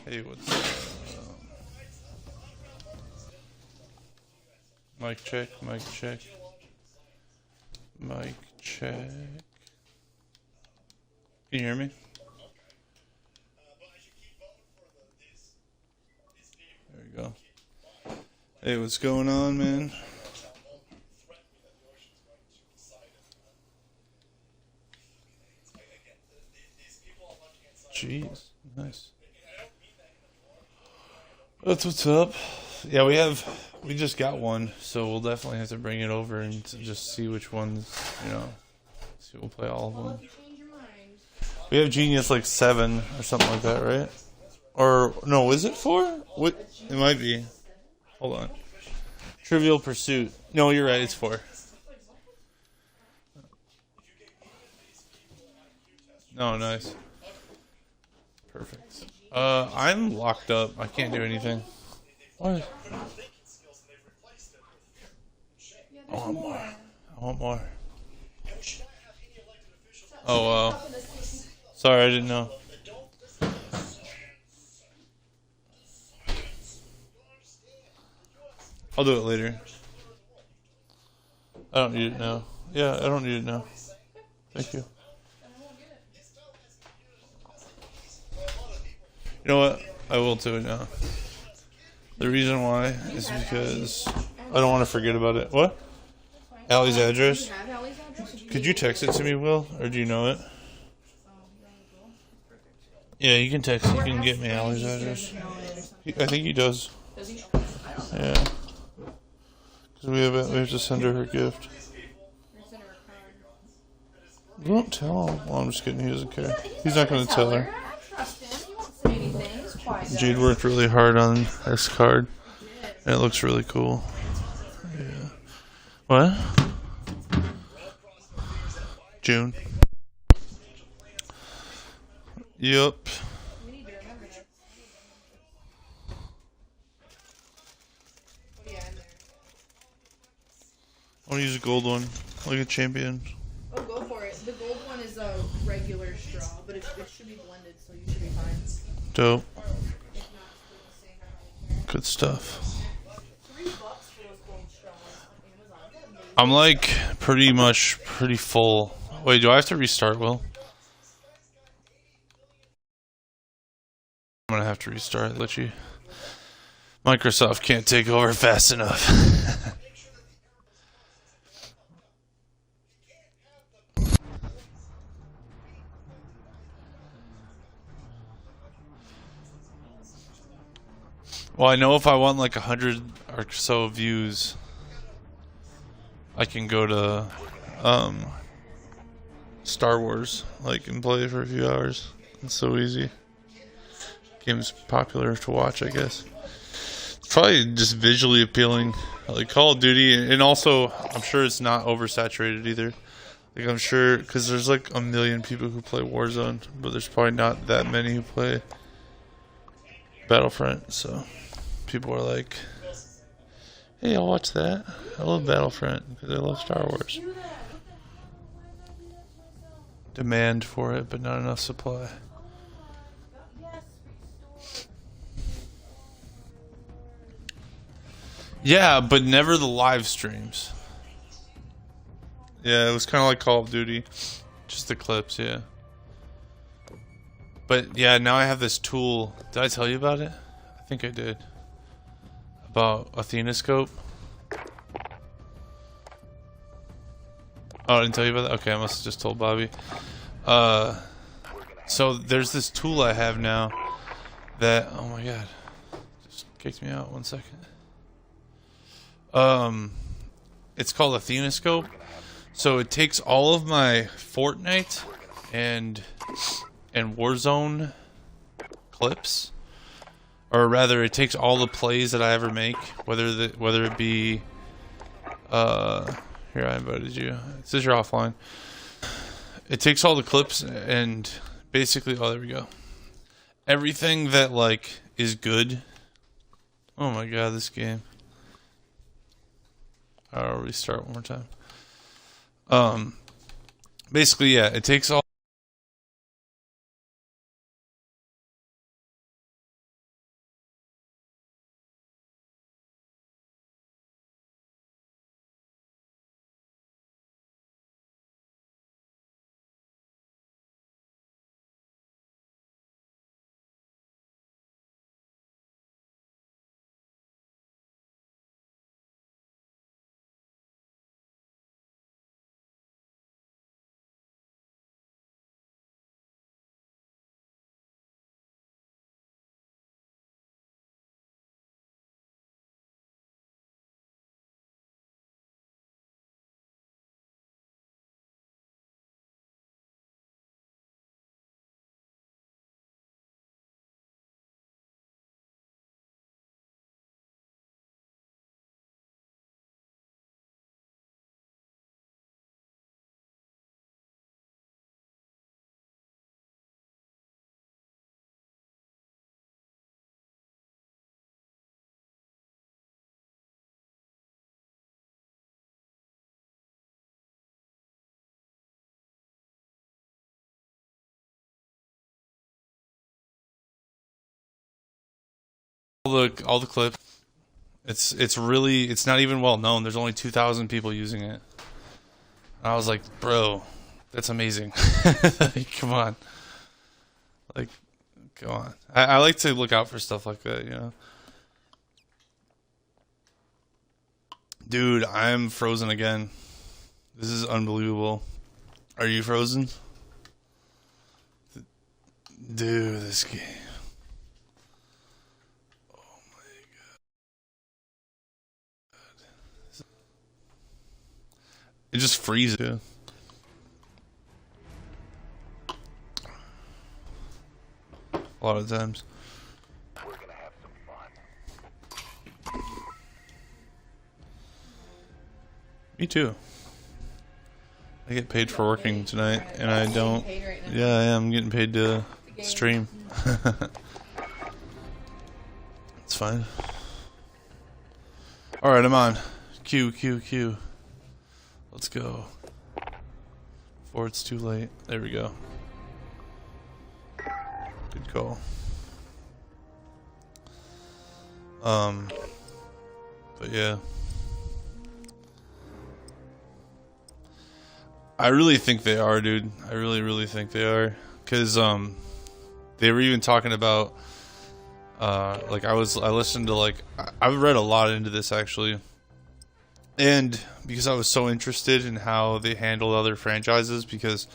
Hey, what's up? Mic check, mic check. Mic check. Can you hear me? There we go. Hey, what's going on, man? Jeez, nice. That's what's up. Yeah, we just got one, so we'll definitely have to bring it over and just see which ones, see we'll play all of them. We have Genius like 7 or something like that, right? Or no, is it 4? What? It might be. Hold on. Trivial Pursuit. No, you're right. It's 4. No, nice. Perfect. I'm locked up. I can't do anything. What? I want more. I want more. Oh, sorry, I didn't know. I'll do it later. I don't need it now. Yeah, I don't need it now. Thank you. You know what? I will do it now. The reason why is because I don't want to forget about it. What? Allie's address? Could you text it to me, Will? Or do you know it? Yeah, you can text. You can get me Allie's address. I think he does. Yeah. Because we have to send her gift. You won't tell him. Well, I'm just kidding. He doesn't care. He's not going to tell her. Jade worked really hard on this card. And it looks really cool. Yeah. What? June. Yep. I want to use a gold one, like a champion. Oh, go for it. The gold one is a regular straw, but it should be blended, so you should be fine. Dope. Good stuff. I'm like pretty full. Wait, do I have to restart, Will? I'm gonna have to restart. Let you. Microsoft can't take over fast enough. Well, I know if I want like 100 or so views, I can go to Star Wars, like, and play for a few hours. It's so easy. Game's popular to watch, I guess. It's probably just visually appealing, like Call of Duty, and also I'm sure it's not oversaturated either. Like, I'm sure, because there's like a million people who play Warzone, but there's probably not that many who play Battlefront, so people are like, hey, I'll watch that. I love Battlefront because I love Star Wars. Demand for it, but not enough supply. Yeah, but never the live streams. Yeah, it was kind of like Call of Duty. Just the clips, yeah. But yeah, now I have this tool. Did I tell you about it? I think I did. About Athenoscope. Oh, I didn't tell you about that? Okay, I must have just told Bobby. So there's this tool I have now that, oh my god, just kicked me out. 1 second. It's called Athenoscope. So it takes all of my Fortnite and Warzone clips, or rather, it takes all the plays that I ever make, whether it be here, I invited you. It says you're offline. It takes all the clips and basically, oh, there we go. Everything that like is good. Oh my god, this game. I'll restart one more time. Basically, yeah, it takes all all the clips. It's not even well known. There's only 2,000 people using it. And I was like, bro, that's amazing. Like, come on. Like, come on. I like to look out for stuff like that, you know. Dude, I'm frozen again. This is unbelievable. Are you frozen? Dude, this game. Oh my god. It just freezes. Yeah. A lot of times. We're gonna have some fun. Me too. I get paid for working tonight, and I don't. Yeah, I am getting paid to stream. It's fine. Alright, I'm on. Q. Let's go. Before it's too late. There we go. Good call. But yeah. I really think they are, dude. I really think they are. Cause they were even talking about like I listened to like I've read a lot into this actually. And because I was so interested in how they handled other franchises, because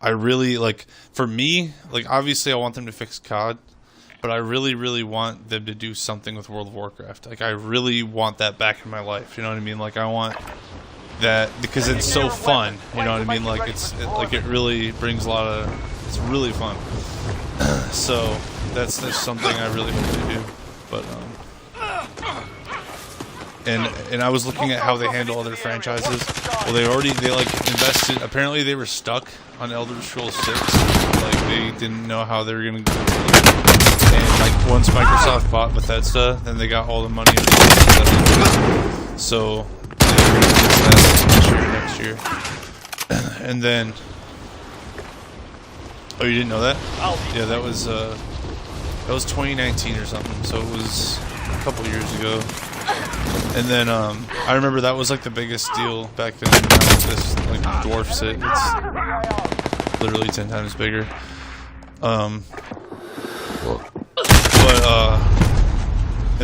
I really like, for me, like obviously I want them to fix COD, but I really want them to do something with World of Warcraft. Like I really want that back in my life, you know what I mean? Like I want that because it's so fun, you know what I mean? Like it really brings a lot of, it's really fun. So that's something I really hope they do. But and I was looking at how they handle other franchises. Well, they like invested. Apparently, they were stuck on Elder Scrolls 6. Like they didn't know how they were gonna. And like once Microsoft bought Bethesda, then they got all the money. So they released that next year. And then, oh, you didn't know that? Yeah, that was 2019 or something. So it was a couple years ago. And then I remember that was like the biggest deal back then. This like dwarfs it. It's literally 10 times bigger. And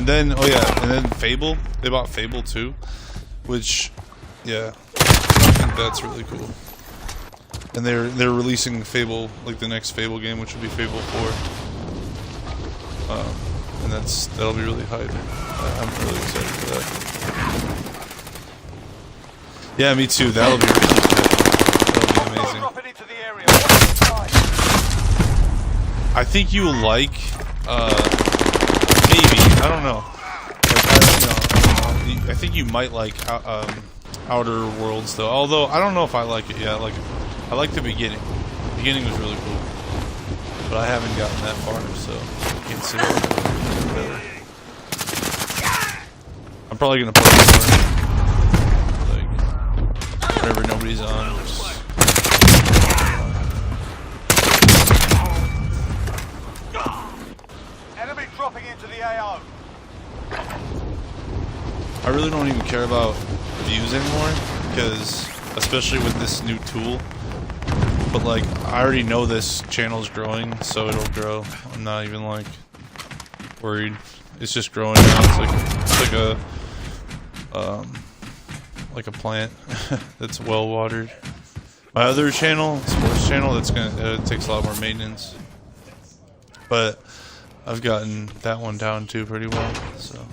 then and then Fable. They bought Fable too, which yeah, I think that's really cool. And they're releasing Fable, like the next Fable game, which will be Fable 4. And that'll be really hype. I'm really excited for that. Yeah, me too. That'll be really good. That'll be amazing. I think you like, maybe, I don't know. Like, I think you might like Outer Worlds though. Although I don't know if I like it yet. Like, I like the beginning. The beginning was really cool, but I haven't gotten that far, so I can't say whatever. I'm probably gonna play more, like whenever nobody's on. Enemy dropping into the AO. I really don't even care about views anymore, because especially with this new tool. But like, I already know this channel's growing, so it'll grow. I'm not even like worried. It's just growing now. Like a plant that's well watered. My other channel, sports channel, it takes a lot more maintenance. But I've gotten that one down too pretty well. So,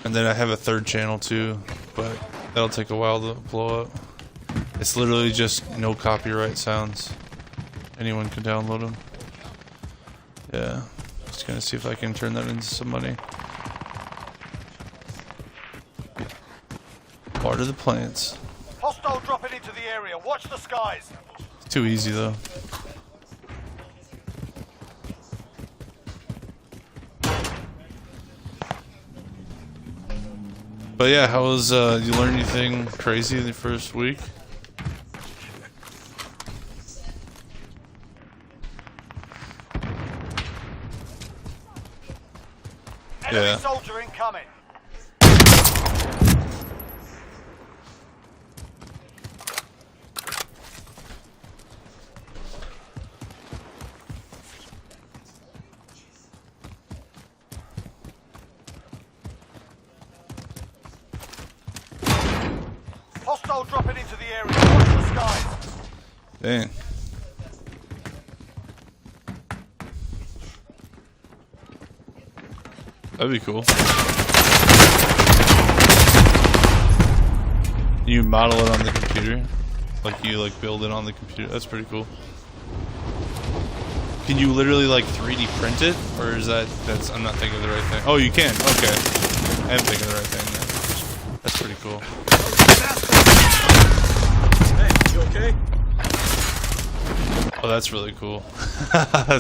and then I have a third channel too, but that'll take a while to blow up. It's literally just no copyright sounds. Anyone can download them. Yeah, just gonna see if I can turn that into some money. Part of the plants. Hostile dropping into the area. Watch the skies. It's too easy though. But yeah, how was you learn anything crazy in the first week? Enemy Yeah. soldier incoming. Hostile dropping into the area. Watch the skies. Dang. That'd be cool. You model it on the computer? Like you like build it on the computer? That's pretty cool. Can you literally like 3D print it? Or is that's I'm not thinking of the right thing. Oh, you can. Okay. I am thinking of the right thing then. That's pretty cool. Hey, you okay? Oh, that's really cool.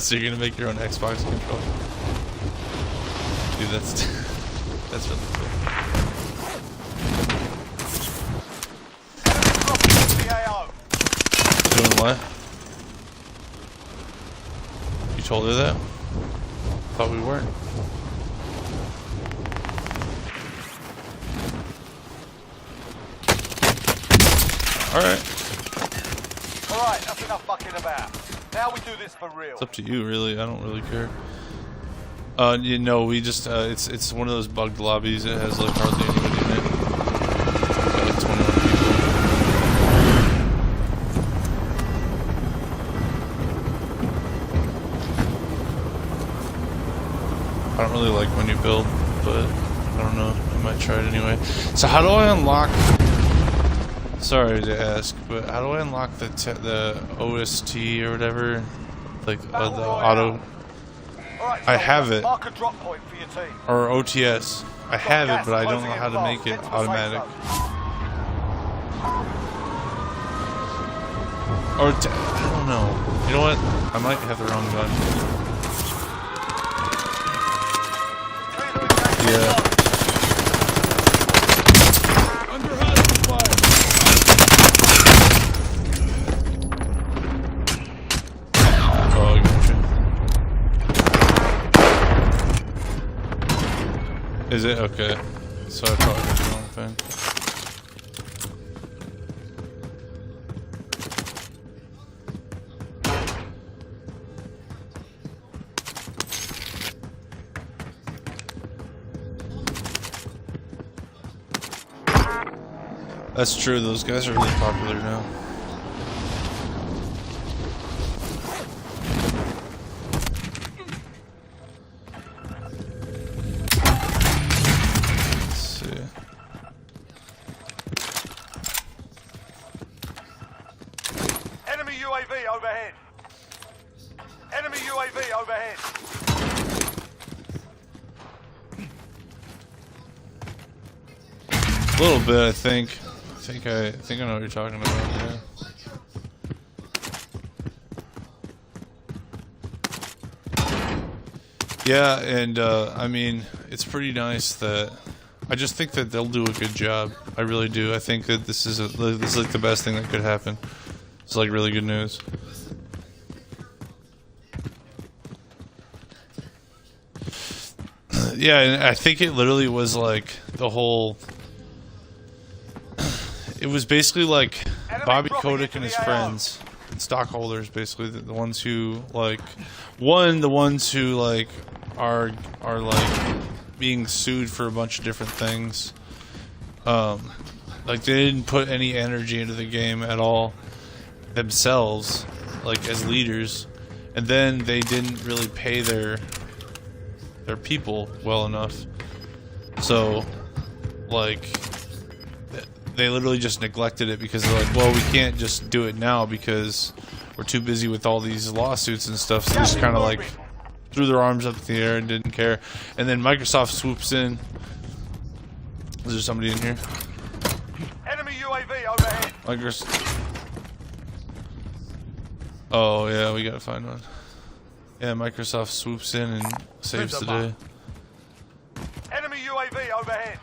So you're gonna make your own Xbox controller? Dude, that's really cool. Dropping into the AO. Doing what? You told her that? Thought we weren't. Alright. Alright, that's enough fucking about. Now we do this for real. It's up to you, really. I don't really care. You know, we just, it's one of those bugged lobbies. It has, like, hardly anybody in it. Got, like, 21 people. I don't really like when you build, but I don't know. I might try it anyway. So how do I unlock... Sorry to ask, but how do I unlock the OST or whatever? Like, the auto... Alright, I have it. Mark a drop point for your team. Or OTS. I have it, but I don't know how to make it automatic. Or, I don't know. You know what? I might have the wrong gun. Yeah. Under hostile fire. Oh, gotcha. Is it? Okay. So I probably did the wrong thing. That's true, those guys are really popular now. Let's see. Enemy UAV overhead. Enemy UAV overhead. A little bit, I think. I think I know what you're talking about, yeah. Yeah, and I mean, it's pretty nice that I just think that they'll do a good job. I really do. I think that this is like the best thing that could happen. It's like really good news. Yeah, and I think it literally was like the whole. It was basically like Bobby Kotick and his friends, stockholders, basically the ones who like, the ones who like are like being sued for a bunch of different things. Like they didn't put any energy into the game at all themselves, like as leaders, and then they didn't really pay their people well enough. So, like. They literally just neglected it because they're like, well, we can't just do it now because we're too busy with all these lawsuits and stuff. So they just kind of like threw their arms up in the air and didn't care. And then Microsoft swoops in. Is there somebody in here? Enemy UAV overhead. Microsoft. Oh yeah, we gotta find one. Yeah, Microsoft swoops in and saves the day. Enemy UAV overhead.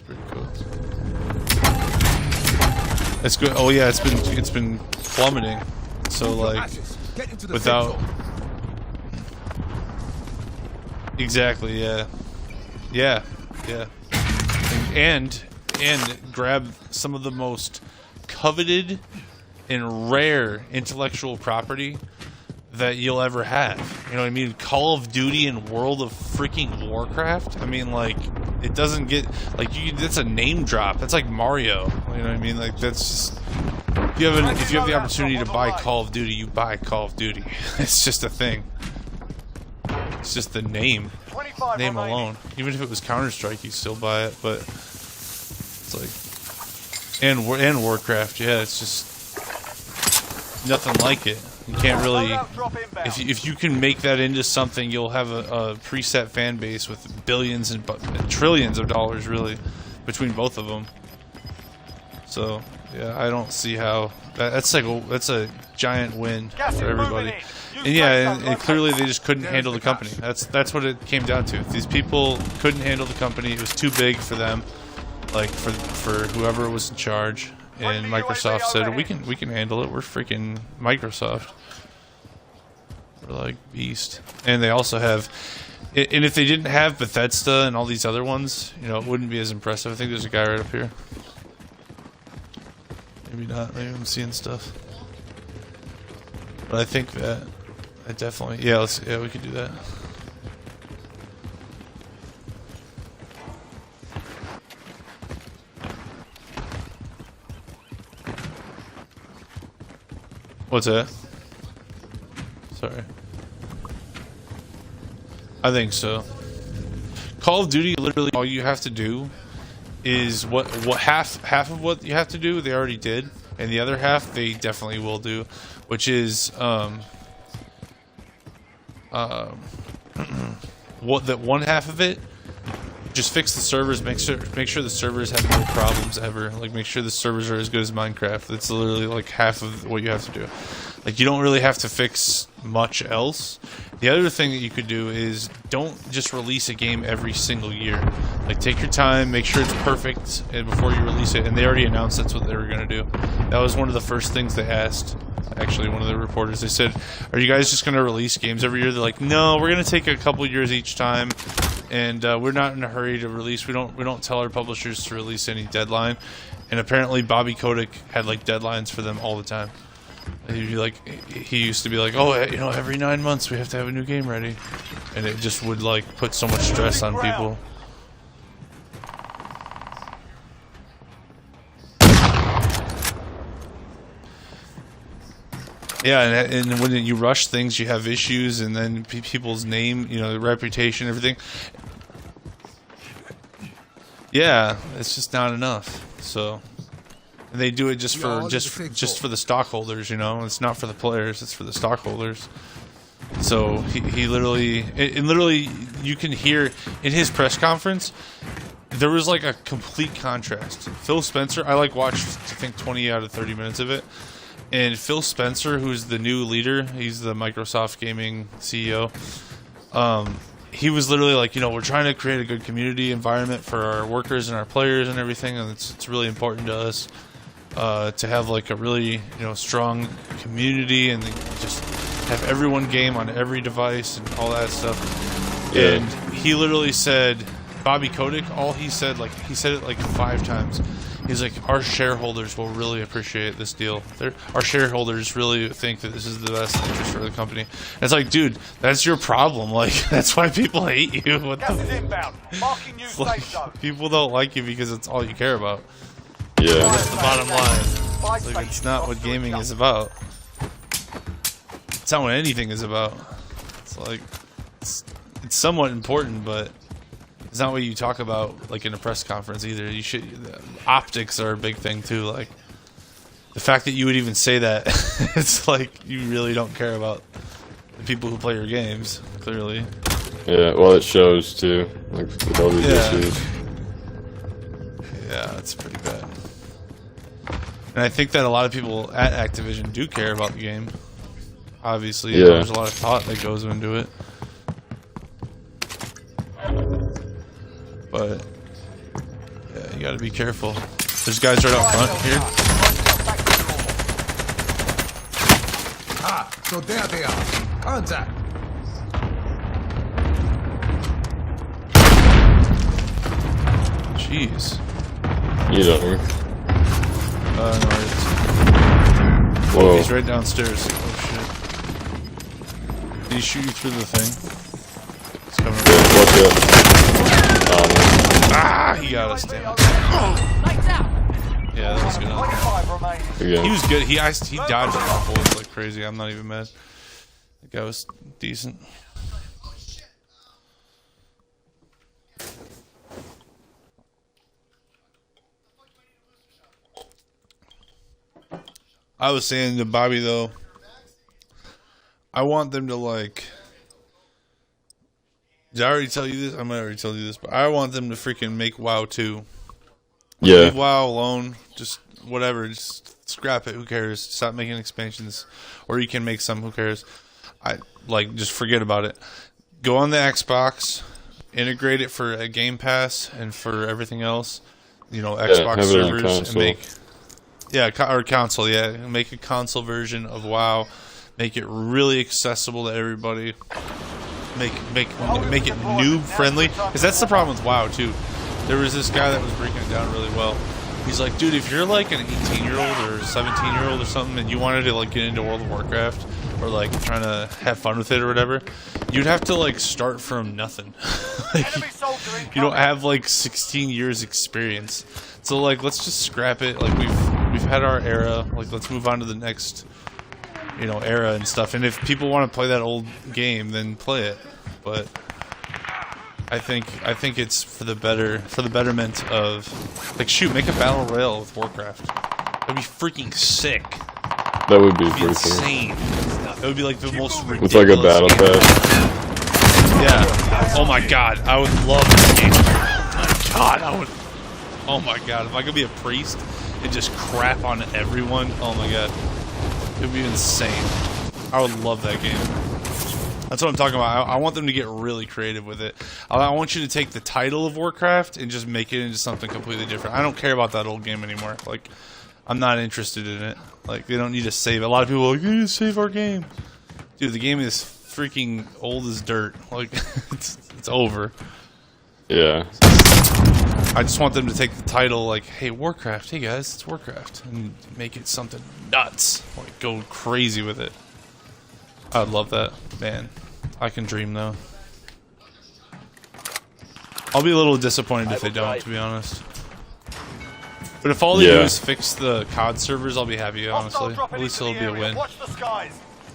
Pretty cool. It's good. Oh yeah, it's been plummeting. So like, without Exactly. Yeah. Yeah. Yeah. And grab some of the most coveted and rare intellectual property that you'll ever have. You know what I mean? Call of Duty and World of freaking Warcraft. I mean, like, it doesn't get like that's a name drop. That's like Mario. You know what I mean? Like, that's just if you have the opportunity to buy Call of Duty, you buy Call of Duty. It's just a thing. It's just the name alone. Even if it was Counter-Strike, you still buy it. But it's like and Warcraft. Yeah, it's just nothing like it. You can't really, if you can make that into something, you'll have a preset fan base with billions and trillions of dollars, really, between both of them. So, yeah, I don't see how that's a giant win for everybody. And yeah, and clearly they just couldn't handle the company. That's what it came down to. These people couldn't handle the company. It was too big for them, like for whoever was in charge. And Microsoft said, we can handle it. We're freaking Microsoft. We're like beast. And they also have, and if they didn't have Bethesda and all these other ones, you know, it wouldn't be as impressive. I think there's a guy right up here. Maybe not. Maybe I'm seeing stuff. But I think that I definitely, yeah, we could do that. What's that? Sorry. I think so. Call of Duty, literally all you have to do is what half of what you have to do they already did, and the other half they definitely will do, which is what that one half of it, just fix the servers, make sure the servers have no problems ever. Like, make sure the servers are as good as Minecraft. That's literally like half of what you have to do. Like, you don't really have to fix much else. The other thing that you could do is don't just release a game every single year. Like, take your time, make sure it's perfect before you release it. And they already announced that's what they were going to do. That was one of the first things they asked. Actually, one of the reporters, they said, "Are you guys just going to release games every year?" They're like, "No, we're going to take a couple years each time, and we're not in a hurry to release. We don't tell our publishers to release any deadline." And apparently, Bobby Kotick had like deadlines for them all the time. He'd be like, he used to be like, "Oh, you know, every 9 months we have to have a new game ready," and it just would like put so much stress on people. Yeah, and when you rush things, you have issues, and then people's name, you know, reputation, everything. Yeah, it's just not enough. So, and they do it just for the stockholders, you know. It's not for the players; it's for the stockholders. So he literally, and literally, you can hear in his press conference, there was like a complete contrast. Phil Spencer, I like watched I think 20 out of 30 minutes of it. And Phil Spencer, who's the new leader, he's the Microsoft gaming CEO, he was literally like, you know, we're trying to create a good community environment for our workers and our players and everything, and it's really important to us to have like a really, you know, strong community and just have everyone game on every device and all that stuff. Yeah. And he literally said, Bobby Kotick, all he said, like, he said it like 5 times. He's like, our shareholders will really appreciate this deal. Our shareholders really think that this is the best interest for the company. And it's like, dude, that's your problem. Like, that's why people hate you. What like, people don't like you because it's all you care about. Yeah. That's the bottom line. It's like, it's not what gaming is about. It's not what anything is about. It's like, it's somewhat important, but it's not what you talk about like in a press conference either. You should. Optics are a big thing too. Like the fact that you would even say that, it's like you really don't care about the people who play your games. Clearly. Yeah. Well, it shows too. Like with all these issues. Yeah, that's pretty bad. And I think that a lot of people at Activision do care about the game. Obviously, yeah. There's a lot of thought that goes into it. But yeah, you gotta be careful. There's guys right out front here. Ah, so there they are. Contact. Jeez. You know. No, it's... Whoa. He's right downstairs. Oh shit. Did he shoot you through the thing? He's coming Yeah, watch out. Ah, he got us, damn it. Yeah, that was good. 25 remaining. Again. He was good. He dodged the bullets like crazy. I'm not even mad. That guy was decent. I was saying to Bobby though, I want them to like. Did I already tell you this? I might already tell you this, but I want them to freaking make WoW 2. Yeah. Leave WoW alone. Just whatever. Just scrap it. Who cares? Stop making expansions, or you can make some. Who cares? Just forget about it. Go on the Xbox, integrate it for a Game Pass and for everything else. You know, Xbox servers and make. Yeah, or console. Yeah, make a console version of WoW. Make it really accessible to everybody. Make it noob friendly. Because that's the problem with WoW too. There was this guy that was breaking it down really well. He's like, dude, if you're like an 18-year-old or 17-year-old or something, and you wanted to like get into World of Warcraft or like trying to have fun with it or whatever, you'd have to like start from nothing. Like, you don't have like 16 years experience. So like, let's just scrap it. Like we've had our era. Like let's move on to the next, era and stuff. And if people want to play that old game, then play it. But I think it's for the betterment of, like, shoot, make a battle royale with Warcraft. That'd be freaking sick. That would be It'd be pretty insane. That would be like the most ridiculous. It's like a battle pass. Yeah. Oh my god, I would love this game. Oh my god, oh my god, if I could be a priest and just crap on everyone, oh my god. It would be insane. I would love that game. That's what I'm talking about. I want them to get really creative with it. I want you to take the title of Warcraft and just make it into something completely different. I don't care about that old game anymore. Like, I'm not interested in it. Like, they don't need to save it. A lot of people are like, you need to save our game. Dude, the game is freaking old as dirt. Like, it's over. Yeah. I just want them to take the title, like, hey, Warcraft, hey guys, it's Warcraft, and make it something nuts. Like, go crazy with it. I would love that. Man, I can dream, though. I'll be a little disappointed if they don't, to be honest. But if all they do is fix the COD servers, I'll be happy, honestly. At least it'll be a win. I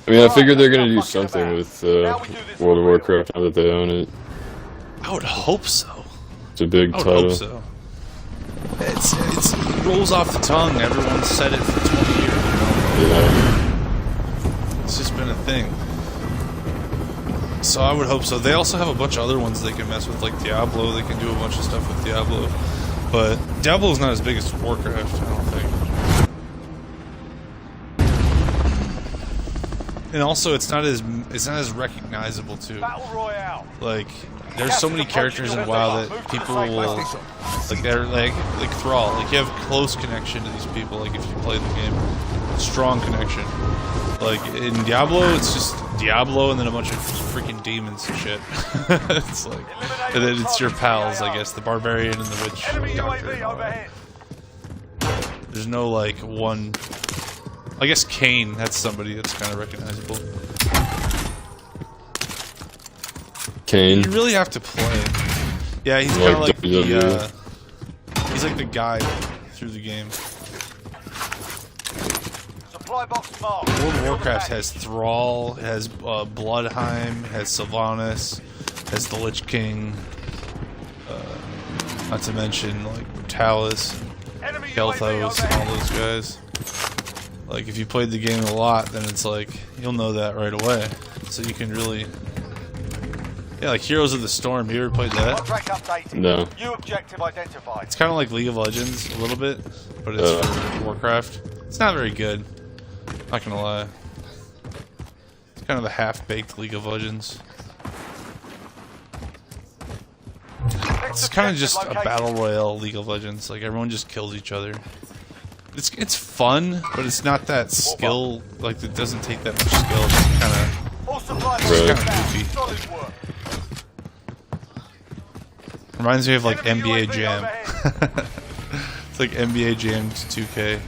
mean, I figured they're gonna do something with World of Warcraft now that they own it. I would hope so. It's a big title. I would hope so. It rolls off the tongue. Everyone's said it for 20 years. Yeah. It's just been a thing. So I would hope so. They also have a bunch of other ones they can mess with, like Diablo. They can do a bunch of stuff with Diablo. But Diablo's not as big as Warcraft, I don't think. And also, it's not as recognizable too. Battle Royale. Like, there's so many characters in WoW that people will, like, they're like Thrall. Like, you have close connection to these people. Like, if you play the game, strong connection. Like in Diablo, it's just Diablo and then a bunch of freaking demons and shit. It's like, and then it's your pals, I guess, the barbarian and the witch doctor. There's no like one. I guess Kane, that's somebody that's kind of recognizable. Kane. You really have to play. Yeah, he's kind of like the, he's like the guide through the game. World of Warcraft has Thrall, has Bloodheim, has Sylvanas, has the Lich King, not to mention like Brutalis, Kel'Thas, and all those guys. Like, if you played the game a lot, then it's like, you'll know that right away. So you can really... Yeah, like Heroes of the Storm, you ever played that? No. It's kind of like League of Legends, a little bit, but it's for Warcraft. It's not very good. Not gonna lie. It's kind of a half-baked League of Legends. It's kind of just a battle royale League of Legends. Like, everyone just kills each other. It's fun, but it's not that skill. Like, it doesn't take that much skill. It's kind of goofy. Reminds me of like NBA Jam. It's like NBA Jam 2K.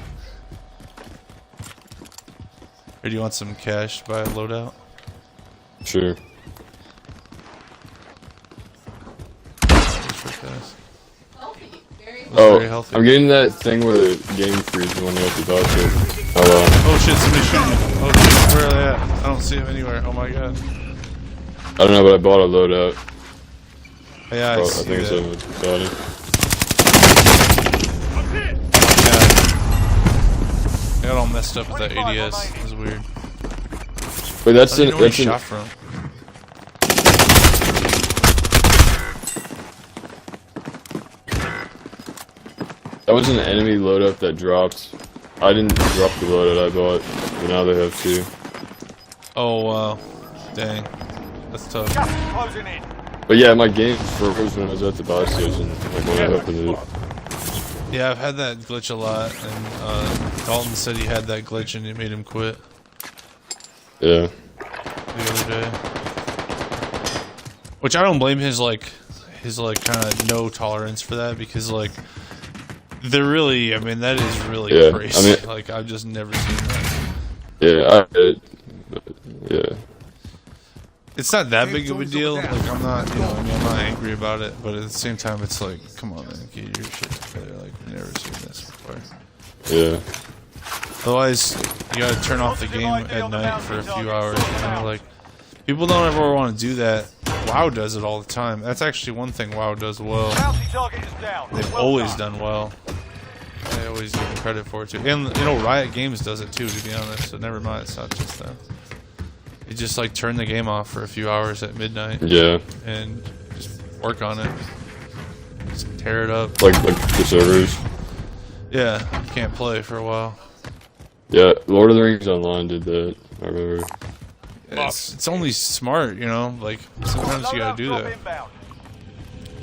Or do you want some cash to buy a loadout? Sure. Oh, I'm getting that thing where the game freezes when you have to dodge it. Oh shit, somebody's shooting me. Oh shit, where are they at? I don't see them anywhere. Oh my god. I don't know, but I bought a loadout. Yeah, I see think that. it's a body. Yeah. I got all messed up with that ADS. It was weird. Wait, that's I don't know where that's he shot from. That was an enemy loadout that dropped. I didn't drop the loadout I bought, but now they have two. Oh wow. Dang. That's tough. Closing in. But yeah, my game froze when I was at the buy station, like when I opened it. Yeah, I've had that glitch a lot, and Dalton said he had that glitch and it made him quit. Yeah. The other day. Which I don't blame his like kind of no tolerance for that, because like they're really, I mean, that is really crazy. I mean, like I've just never seen that. Yeah, yeah. It's not that big of a deal. Like I'm not, you know, I mean, I'm not angry about it, but at the same time, it's like, come on, man, get your shit together. Like we've never seen this before. Yeah. Otherwise, you gotta turn off the game at night for a few hours. You know, like people don't ever want to do that. WoW does it all the time. That's actually one thing WoW does well. They've always done well. I always give them credit for it too. And you know, Riot Games does it too, to be honest. So never mind, it's not just them. You just like turn the game off for a few hours at midnight. Yeah. And just work on it. Just tear it up. Like the servers. Yeah, you can't play for a while. Yeah, Lord of the Rings Online did that. I remember. It's only smart, you know. Like sometimes you gotta do that.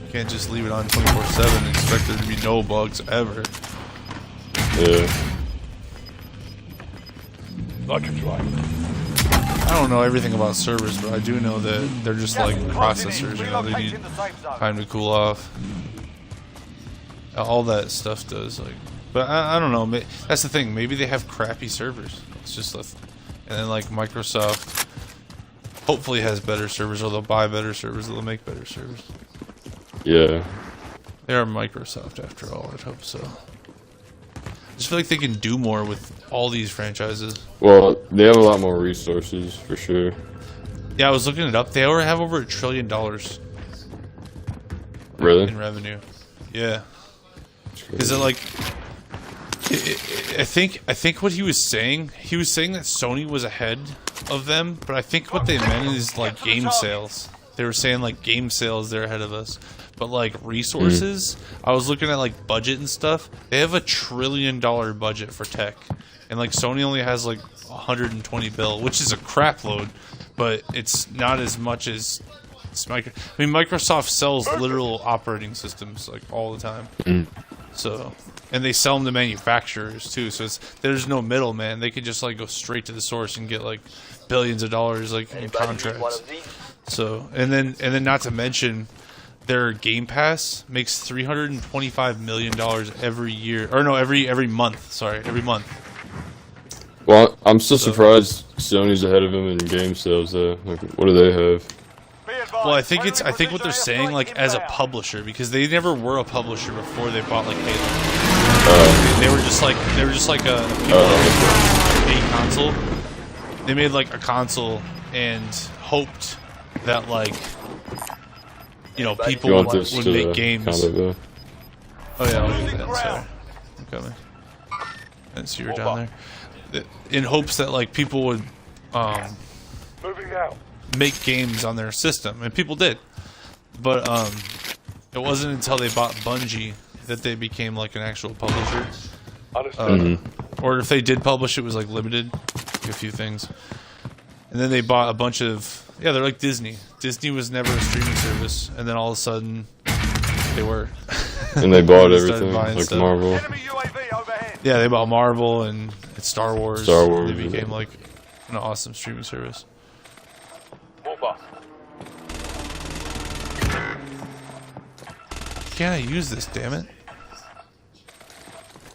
You can't just leave it on 24/7 and expect there to be no bugs ever. Yeah. I don't know everything about servers, but I do know that they're just like processors, you know, they need time to cool off. All that stuff does, like, but I don't know, that's the thing, maybe they have crappy servers. It's just, and then like Microsoft hopefully has better servers, or they'll buy better servers, or they'll make better servers. Yeah. They are Microsoft after all, I'd hope so. I just feel like they can do more with all these franchises. Well, they have a lot more resources, for sure. Yeah, I was looking it up. They already have over $1 trillion. Really? In revenue. Yeah. Because like, I think what he was saying that Sony was ahead of them, but I think what they meant is like game sales. They were saying like game sales, they're ahead of us. But like resources, I was looking at like budget and stuff. They have $1 trillion budget for tech, and like Sony only has like 120 bill, which is a crap load, but it's not as much as Microsoft sells literal operating systems like all the time. So, and they sell them to manufacturers too. So there's no middleman. They could just like go straight to the source and get like billions of dollars like in contracts. So, and then not to mention, their Game Pass makes $325 million every year, or no, every month. Sorry, every month. Well, I'm still surprised Sony's ahead of them in game sales. Though, like, what do they have? Well, I think what they're saying, like as a publisher, because they never were a publisher before they bought like Halo. They were just like a console. They made like a console and hoped that like, you know, people would make games. Oh yeah, I'll do that. Sorry, I'm coming. I didn't see you were down there. In hopes that like people would make games on their system, and people did. But it wasn't until they bought Bungie that they became like an actual publisher. Or if they did publish, it was like limited, like a few things. And then they bought a bunch of, yeah, they're like Disney. Disney was never a streaming service, and then all of a sudden they were. And they bought everything, like stuff. Marvel. Yeah, they bought Marvel and Star Wars. Star Wars. They became like an awesome streaming service. Can't I use this, damn it?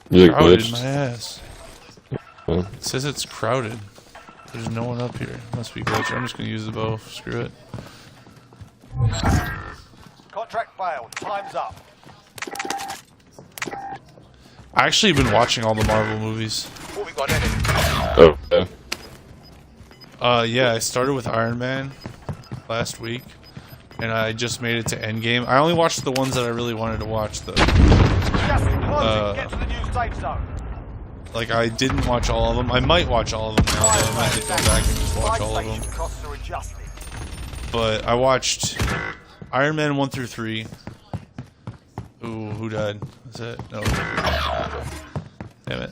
You Crowded glitched? my ass. Huh? It says it's crowded. There's no one up here. Must be glitched. I'm just gonna use the bow. Screw it. Contract failed. Time's up. I actually been watching all the Marvel movies. What we got in it? Oh, yeah. Yeah, I started with Iron Man last week, and I just made it to Endgame. I only watched the ones that I really wanted to watch, though. Just closing. Get to the new safe zone. Like, I didn't watch all of them. I might watch all of them now, though. I might have to go back and just watch all of them. Costs are adjusted. But I watched Iron Man 1 through 3. Ooh, who died? Was that? No. Damn it.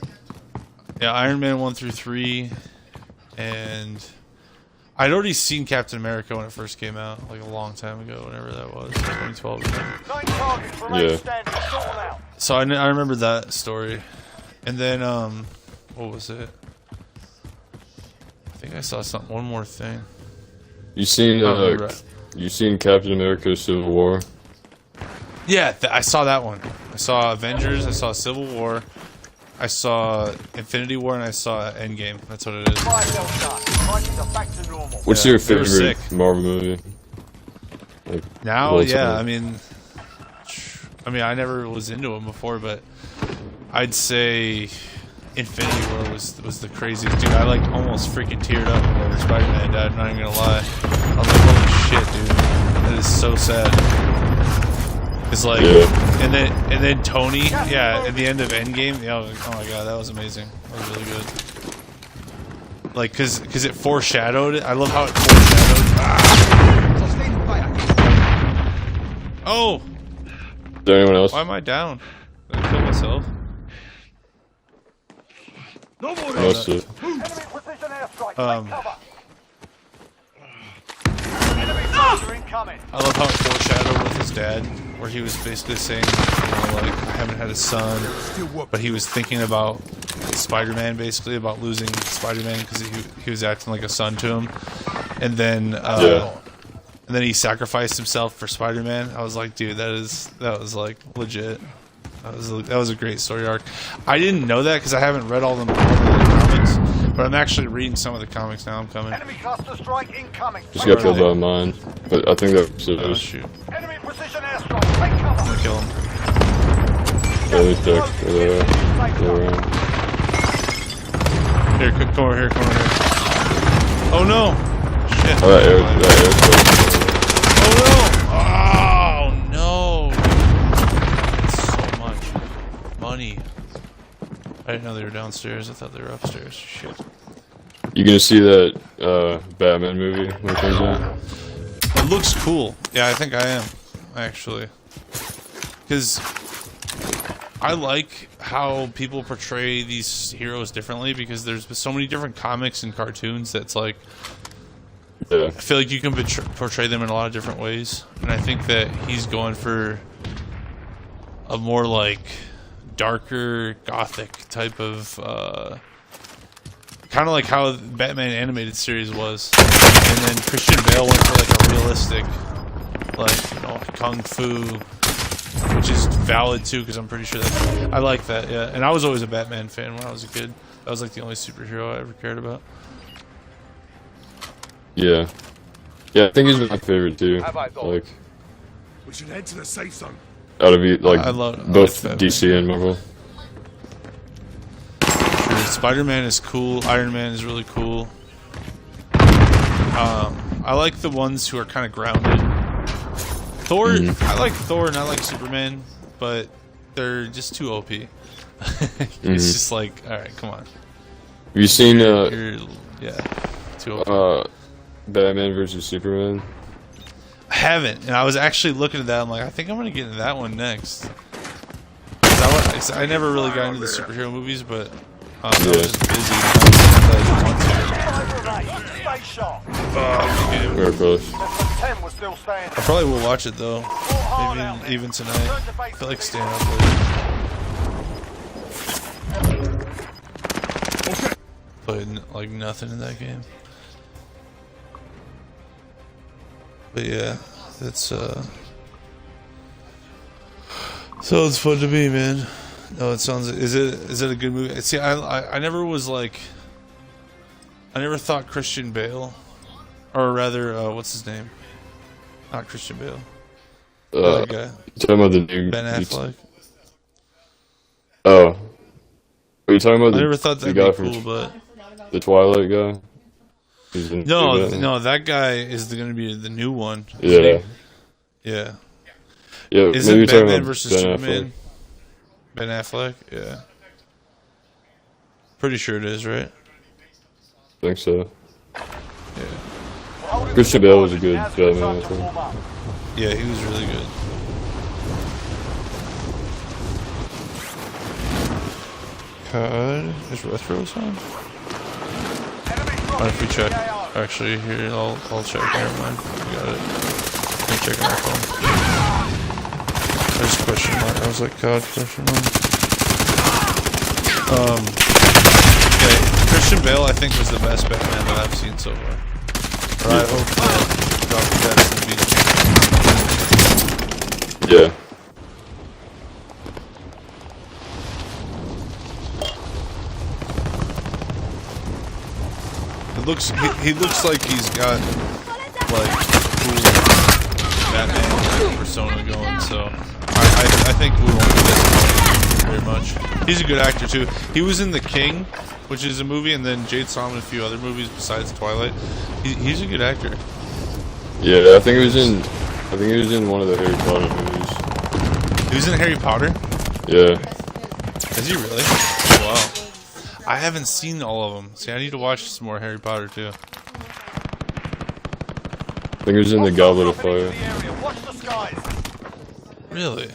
Yeah, Iron Man 1 through 3. And I'd already seen Captain America when it first came out, like a long time ago, whenever that was, 2012 or something. 9 targets remain Yeah. standing. Sort them out. So I remember that story. And then, what was it? I think I saw something, one more thing. You seen Right. you seen Captain America: Civil War? Yeah, I saw that one. I saw Avengers, I saw Civil War, I saw Infinity War, and I saw Endgame. That's what it is. Fire well done. Prices are back to normal. What's Yeah, your they were favorite sick. Marvel movie? Like, Now, all yeah, time. I mean, I never was into them before, but I'd say Infinity War was the craziest. Dude, I like almost freaking teared up whenever Spider-Man died. I'm not even gonna lie. I was like, holy shit, dude, that is so sad. It's like, Yeah. and then Tony, yeah, at the end of Endgame, yeah, I was like, oh my god, that was amazing. That was really good. Like, cause it foreshadowed it. I love how it foreshadowed. Ah. Oh, Is there anyone else? why am I down? Did I kill myself? No more. Most of. Enemy precision airstrike. Um, Take cover. Enemy soldier incoming. I love how it foreshadowed with his dad, where he was basically saying, you know, like, I haven't had a son, but he was thinking about Spider-Man, basically, about losing Spider-Man because he was acting like a son to him, and then he sacrificed himself for Spider-Man. I was like, dude, that was like legit. That was a great story arc. I didn't know that because I haven't read all the comics, but I'm actually reading some of the comics now. I'm coming. Enemy cluster strike incoming. Just got killed by mine, but I think that was Oh it. shoot! Enemy precision airstrike. Take cover. I'm gonna kill him. Really thick. Here, come over here, come over here. Oh no! Shit. Oh, that air. Oh no! Oh no! That's so much money. I didn't know they were downstairs. I thought they were upstairs. Shit. You gonna see that Batman movie when it comes out? It looks cool. Yeah, I think I am, actually. Because I like how people portray these heroes differently, because there's so many different comics and cartoons that's like, Yeah. I feel like you can portray them in a lot of different ways. And I think that he's going for a more like darker gothic type of kind of like how the Batman animated series was, and then Christian Bale went for like a realistic, like, you know, kung fu, which is valid too, because I'm pretty sure that I like that. Yeah, and I was always a Batman fan when I was a kid. That was like the only superhero I ever cared about. Yeah. Yeah, I think he's my favorite too. Like, We should head to the safe zone. out of like I both like DC and Marvel. Spider-Man is cool. Iron Man is really cool. I like the ones who are kind of grounded. Thor, I like Thor and I like Superman, but they're just too OP. It's just like, all right, come on. Have you seen Yeah, too OP. Batman versus Superman? I haven't, and I was actually looking at that. I'm like, I think I'm gonna get into that one next. 'Cause I never really got into the superhero movies, but I was just busy. Stay sharp. We're close. Less than 10 was still standing. I probably will watch it though. Hard out Maybe there. even tonight. Turn to I base feel like and staying get up late. Played like nothing in that game. But yeah, it's sounds fun to me, man. No, it sounds. Is it a good movie? See, I never was like. I never thought Christian Bale, or rather, what's his name? Not Christian Bale. Other guy. Talking about the new Ben Affleck. Oh, are you talking about I never thought that'd the guy be cool, from but the Twilight guy? no, that guy is going to be the new one. Yeah. Yeah. Yeah. Is maybe it talking Batman about versus Ben Superman? Affleck. Ben Affleck? Yeah. Pretty sure it is, right? I think so. Yeah. Christian Bale was a good Batman, I think. Yeah, he was really good. God, is Retros on? Alright, if we check. Actually, here, I'll check. Never mind. We got it. I'm checking my phone. There's a question mark. I was like, God, question mark. Okay, Christian Bale, I think, was the best Batman that I've seen so far. Or I hope that Dr. Pattinson will be the Yeah. He looks like he's got like cool Batman persona going, so I think we won't be disappointed very much. He's a good actor too. He was in The King, which is a movie, and then Jade saw him in a few other movies besides Twilight. He's a good actor. Yeah, I think he was in one of the Harry Potter movies. He was in Harry Potter? Yeah. Is he really? Wow. I haven't seen all of them. See, I need to watch some more Harry Potter too. I think he was in the Goblet of Fire. Really?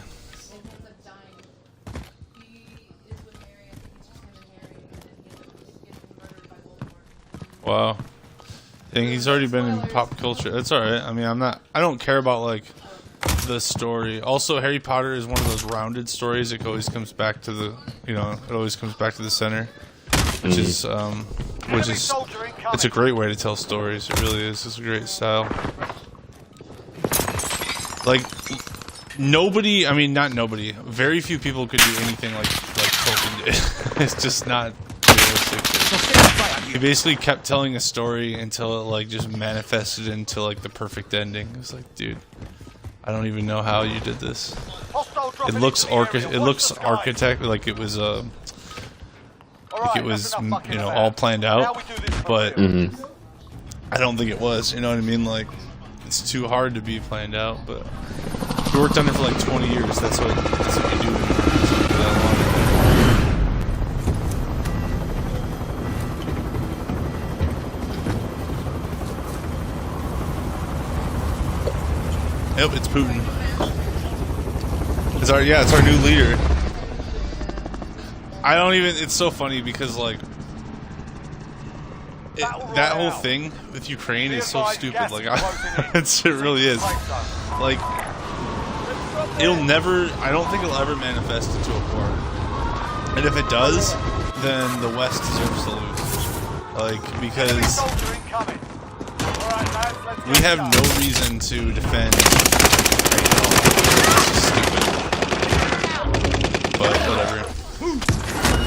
Wow. Dang, he's already been in pop culture. That's alright. I mean, I don't care about like the story. Also, Harry Potter is one of those rounded stories. It always comes back to the, it always comes back to the center. Which is it's a great way to tell stories. It really is. It's a great style. Like nobody, I mean not nobody. Very few people could do anything like Tolkien did. It's just not realistic. He basically kept telling a story until it like just manifested into like the perfect ending. It's like, dude, I don't even know how you did this. It looks architect like it was all planned out, but I don't think it was, you know what I mean? Like, it's too hard to be planned out, but we worked on it for like 20 years, that's what you do when you work on something for that long. Yep, it's Putin. It's our new leader. I don't even, it's so funny because like that whole thing with Ukraine is so stupid. Like it really is. Like I don't think it'll ever manifest into a war. And if it does, then the West deserves to lose. Like, because we have no reason to defend. It's stupid. But whatever.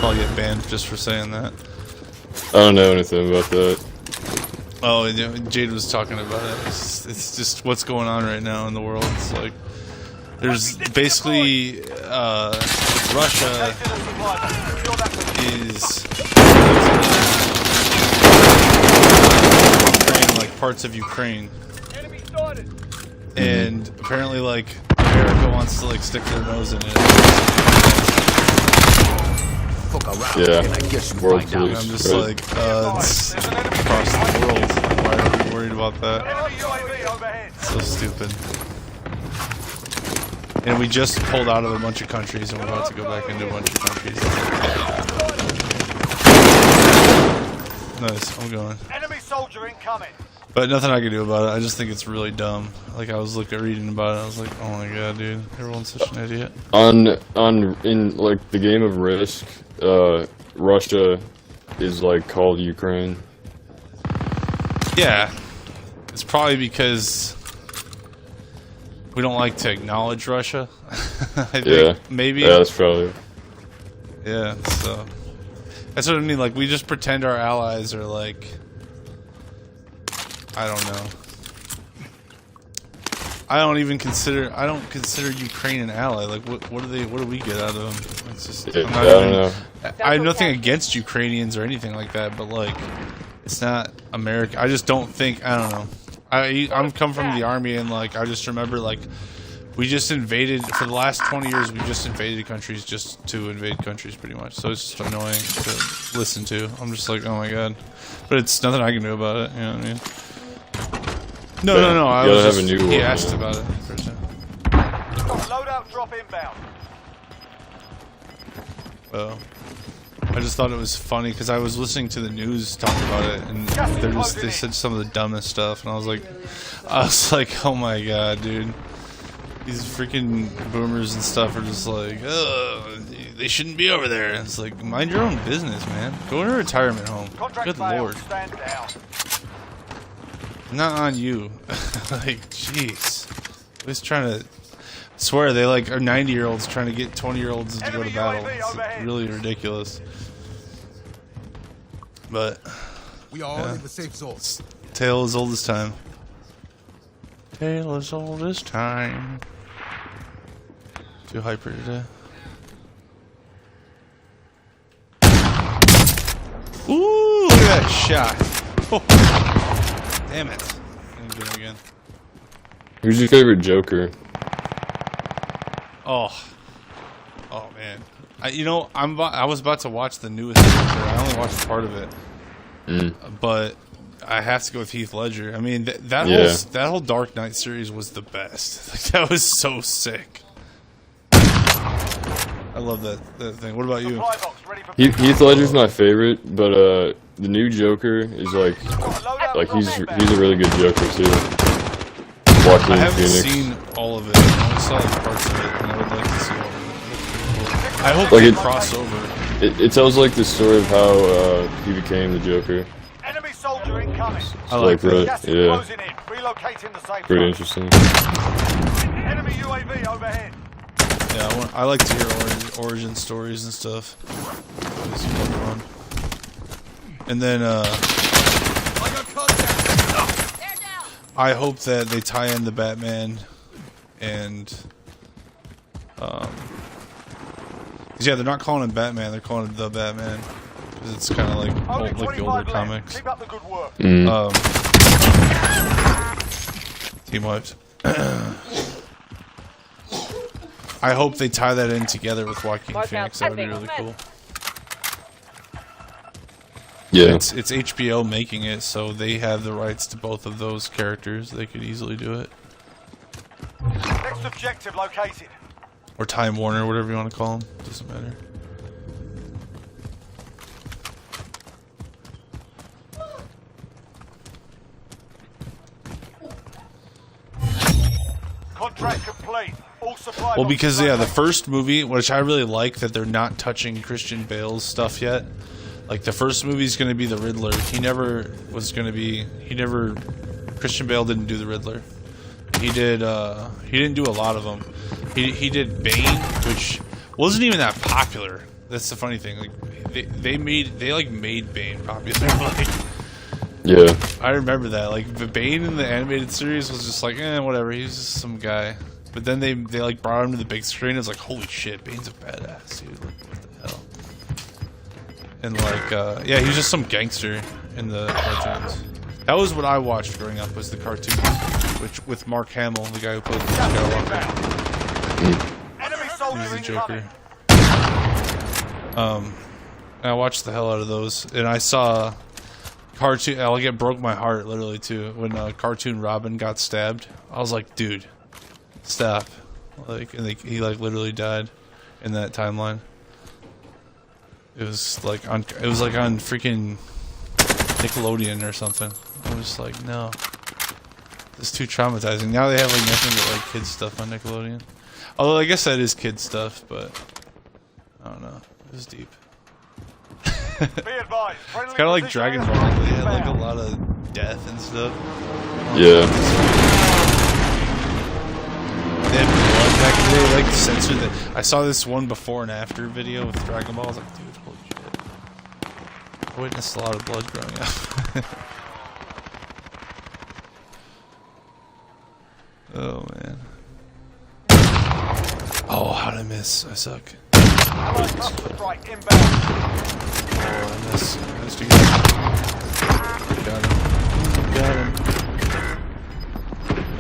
I'll get banned just for saying that. I don't know anything about that. Oh, Jade was talking about it. It's just what's going on right now in the world. It's like there's basically Russia is like parts of Ukraine, and apparently like America wants to like stick their nose in it. Yeah, world police. I'm just like, it's across the world. Why are we worried about that? So stupid. And we just pulled out of a bunch of countries, and we're about to go back into a bunch of countries. Nice, I'm going. Enemy soldier incoming. But nothing I can do about it. I just think it's really dumb. Like I was reading about it, I was like, oh my god, dude, everyone's such an idiot. In like the game of Risk, Russia is like called Ukraine. Yeah, it's probably because we don't like to acknowledge Russia. I think maybe. Yeah, that's probably. Yeah, so that's what I mean. Like, we just pretend our allies are like, I don't know. I don't consider Ukraine an ally. Like, what do we get out of them? It's just, I don't know. I have nothing against Ukrainians or anything like that, but like, it's not America. I just don't think, I don't know. I'm come from the army, and like, I just remember like, we just invaded, for the last 20 years, we just invaded countries just to invade countries, pretty much. So it's just annoying to listen to. I'm just like, oh my god. But it's nothing I can do about it, you know what I mean? No. I was just, he asked about it for a second. Loadout drop inbound. Oh. I just thought it was funny because I was listening to the news talk about it, and they said some of the dumbest stuff, and I was like, oh my god, dude. These freaking boomers and stuff are just like, oh, they shouldn't be over there. It's like, mind your own business, man. Go to a retirement home. Good lord. Stand down. Not on you. Like, jeez. Always trying to swear they like are 90-year-olds trying to get 20-year-olds to go to battle. It's like, really ridiculous. But We are all in the safe zone. tale as old as time. Tale as old as time. Too hyper today. Ooh, look at that shot. Oh. Damn it. I'm gonna do it again. Who's your favorite Joker? Oh man. I was about to watch the newest Joker. I only watched part of it. But I have to go with Heath Ledger. I mean, that whole Dark Knight series was the best. Like, that was so sick. I love that thing. What about you? Heath Ledger's my favorite, but the new Joker is like he's a really good Joker too. I haven't seen all of it. I only saw like parts of it, and I would like to see all of it. I hope they cross over. It tells like the story of how he became the Joker. Enemy soldier incoming. I like that. Gas is Yeah. closing in. Relocating the safe Pretty zone. interesting. Enemy UAV overhead. Yeah, I like to hear origin stories and stuff. It's fun. And then I hope that they tie in the Batman and yeah, they're not calling him Batman, they're calling him the Batman because it's kind of like the older comics. Keep up the good work. Team wiped. I hope they tie that in together with Joaquin Phoenix. That would be really cool. Yeah. It's HBO making it, so they have the rights to both of those characters. They could easily do it. Next objective located. Or Time Warner, whatever you want to call them. Doesn't matter. Contract complete. All supply Well, because yeah, the first movie, which I really like, that they're not touching Christian Bale's stuff yet. Like, the first movie is going to be the Riddler. Christian Bale didn't do the Riddler. He didn't do a lot of them. He did Bane, which wasn't even that popular. That's the funny thing. Like, they made Bane popular. Like, Yeah. I remember that. Like, the Bane in the animated series was just like, whatever. He's just some guy. But then they like brought him to the big screen. It was like, holy shit, Bane's a badass, dude. Like, what the hell? And like, yeah, he was just some gangster in the cartoons. That was what I watched growing up, was the cartoons, which with Mark Hamill, the guy who played Skywalker. Enemy He soldier was the incoming. Joker. And I watched the hell out of those, and I saw cartoon. Like, it broke my heart literally too when cartoon Robin got stabbed. I was like, dude, stop! Like, and he like literally died in that timeline. It was like on freaking Nickelodeon or something. I was just like, no, it's too traumatizing. Now they have like nothing but like kids stuff on Nickelodeon. Although I guess that is kids stuff, but I don't know. It was deep. Be advised. It's kind of like Dragon Ball. They had like a lot of death and stuff. Yeah. They had blood back in the day. Like, censored that. I saw this one before and after video with Dragon Ball. I was like, dude, holy shit. I witnessed a lot of blood growing up. Oh man. Oh, how did I miss? I suck. Right, inbound. Oh, I missed. I missed again. Got him. Got him.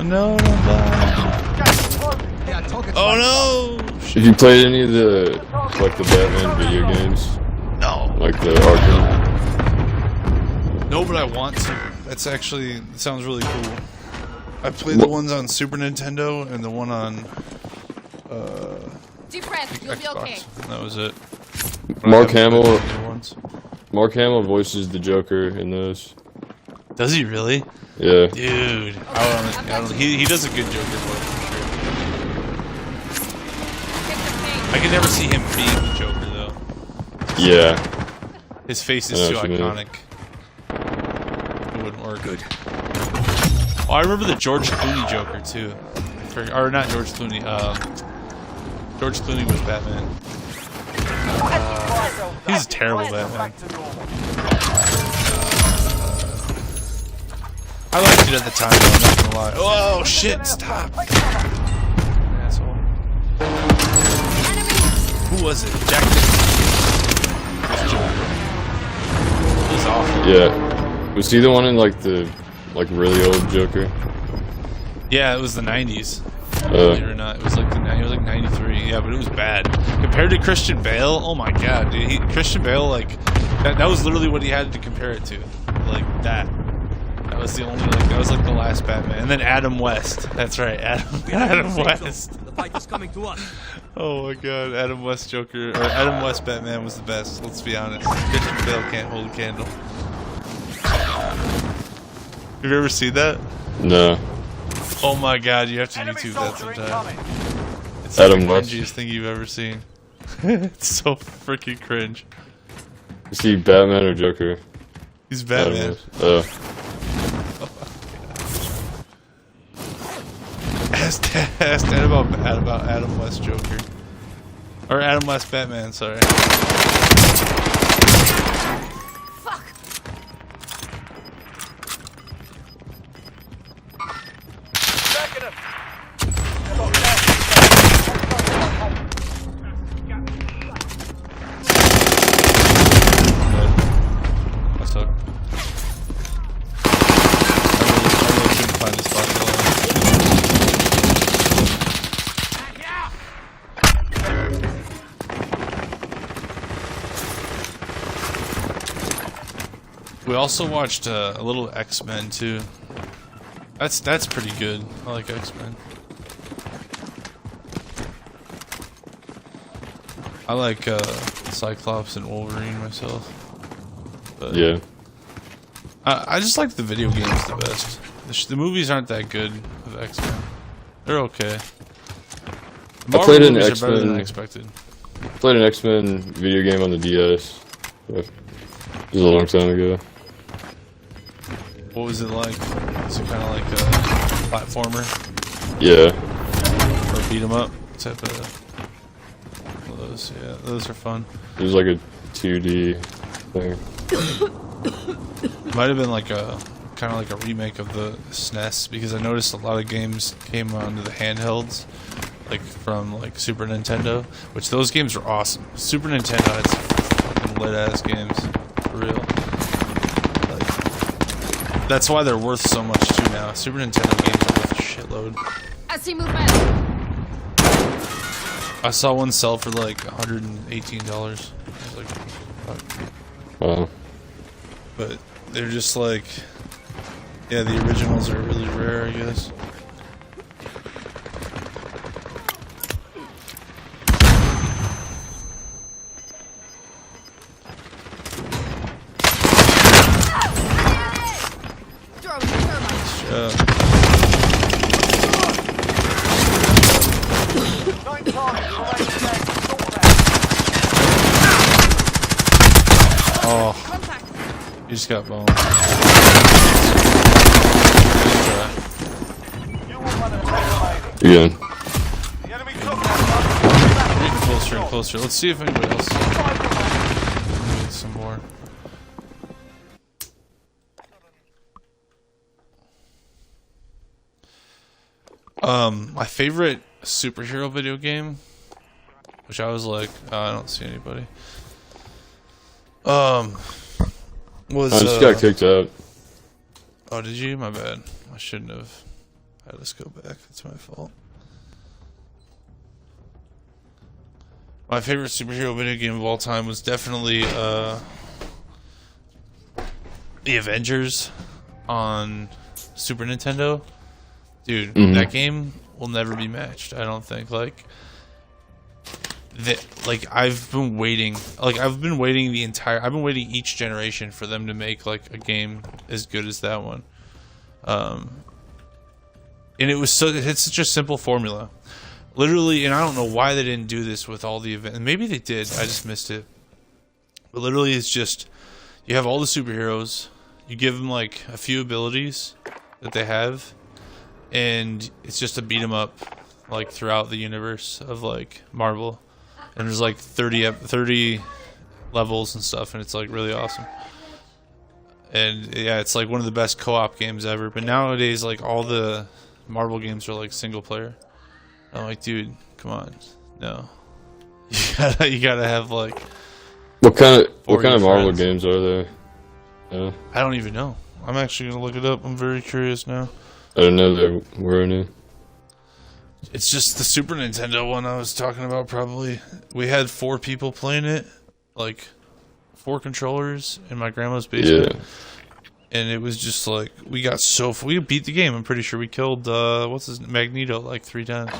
No, no, no. Oh no! If you played any of the like the Batman video games, No. like the Arkham, No, but I want to. That's actually that sounds really cool. I played the ones on Super Nintendo and the one on Deep breath, you'll be okay. Xbox. That was it. Mark Hamill. Mark Hamill voices the Joker in those. Does he really? Yeah. Dude, he does a good Joker voice for sure. I can never see him being the Joker though. Yeah. His face is too iconic. It wouldn't work. Good. Oh, I remember the George Clooney Joker too. Or not George Clooney. George Clooney was Batman. He's a terrible Batman. I liked it at the time, though, I'm not gonna lie. Oh shit! Stop! Asshole. Who was it? Jack Nicholson. It was awful. Yeah. Was he the one in like the really old Joker? Yeah, it was the 90s. Believe it or not, it was like it was like 93. Yeah, but it was bad compared to Christian Bale. Oh my god, dude! Christian Bale, like that was literally what he had to compare it to, like that. That was the only that was like the last Batman, and then Adam West. That's right, Adam West. The fight is coming to us. Oh my god, Adam West Joker or Adam West Batman was the best. Let's be honest. Christian Bale can't hold a candle. Have you ever seen that? No. Oh my god, you have to YouTube that sometime. It's Adam the West. cringiest thing you've ever seen. It's so freaking cringe. Is he Batman or Joker? He's Batman. Ask Dad about Adam West Joker. Or Adam West Batman, sorry. Fuck! Backing him. I suck. I really couldn't find this spot. We also watched a little X-Men too. That's pretty good. I like X-Men. I like Cyclops and Wolverine myself. But Yeah. I just like the video games the best. The movies aren't that good of X-Men. They're okay. I played an movies are better than I X-Men. expected. Played an X-Men video game on the DS. It was a long time ago. What was it like? Was it kind of like a platformer Yeah. or beat 'em up type of those? Yeah, those are fun. It was like a 2D thing. Might have been like a kind of like a remake of the SNES because I noticed a lot of games came onto the handhelds, like from like Super Nintendo, which those games were awesome. Super Nintendo had some fucking lit ass games, for real. Like, that's why they're worth so much too now. Super Nintendo games are worth a shitload. I see movement. I saw one sell for like $118. I was like, fuck. Wow. But they're just like, yeah, the originals are really rare, I guess. Oh, you just got boned. Again. The enemy took that. closer. Let's see if anybody else. Need some more. My favorite superhero video game, which I was like, oh, I don't see anybody. Was I just got kicked out. Oh, did you? My bad. I shouldn't have. Alright, let's go back. That's my fault. My favorite superhero video game of all time was definitely the Avengers on Super Nintendo. Dude, that game will never be matched. I don't think. Like I've been waiting. I've been waiting each generation for them to make like a game as good as that one. And it's such a simple formula. Literally, and I don't know why they didn't do this with all the events. Maybe they did. I just missed it. But literally, it's just you have all the superheroes. You give them like a few abilities that they have, and it's just to beat them up like throughout the universe of like Marvel. And there's like 30 levels and stuff, and it's like really awesome. And yeah, it's like one of the best co-op games ever. But nowadays, like all the Marvel games are like single player. I'm like, dude, come on, no. You gotta have like. What kind of Marvel games are there? Yeah. I don't even know. I'm actually gonna look it up. I'm very curious now. I didn't know there were any. It's just the Super Nintendo one I was talking about. Probably we had 4 people playing it, like 4 controllers in my grandma's basement. Yeah. And it was just like we beat the game. I'm pretty sure we killed Magneto like 3 times.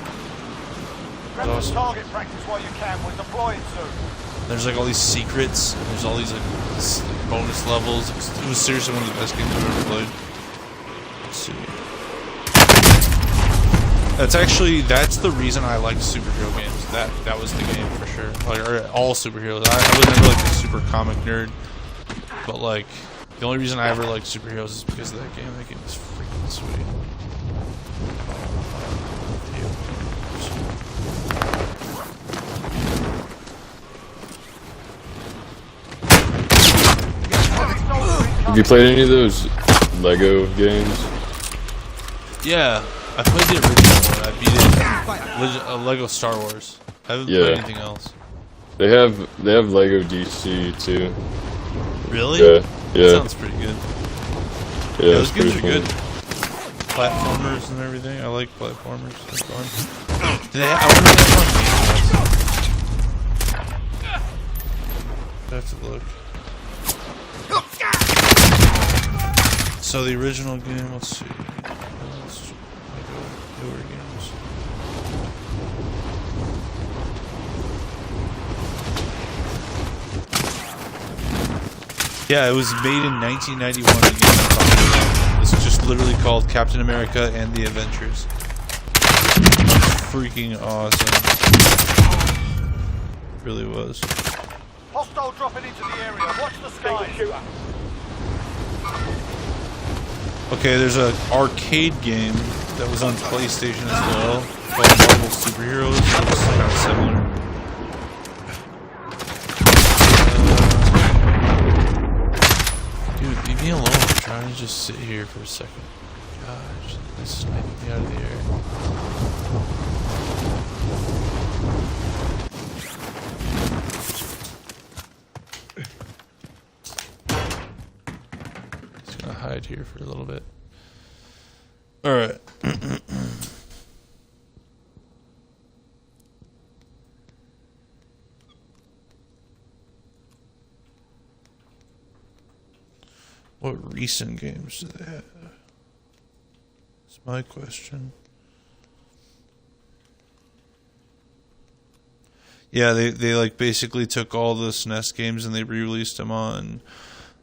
Awesome. Target practice while you can. We're deploying soon. There's like all these secrets. And there's all these like bonus levels. It was seriously one of the best games I've ever played. Let's see. That's the reason I liked superhero games. That was the game for sure. Like all superheroes. I was never like a super comic nerd, but like. The only reason I ever liked superheroes is because of that game. That game was freaking sweet. Have you played any of those Lego games? Yeah, I played the original one. I beat it. Lego Star Wars. I haven't played anything else. They have Lego DC too. Really? Yeah. Yeah. That sounds pretty good. Yeah, those games are good. Platformers and everything. I like platformers. They're fun. I wonder if I have to look. So the original game, let's see. Let's go newer games. Yeah, it was made in 1991. The game I'm talking about. It's just literally called Captain America and the Adventures. Freaking awesome. It really was. Hostile dropping into the area. Watch the sky. Okay, there's an arcade game that was on PlayStation as well called Marvel Superheroes. It was similar. Dude, leave me alone. I'm trying to just sit here for a second. Gosh, it's sniping me out of the air. Just gonna hide here for a little bit. Alright. What recent games do they have? That's my question. Yeah, they like basically took all the SNES games and they re-released them on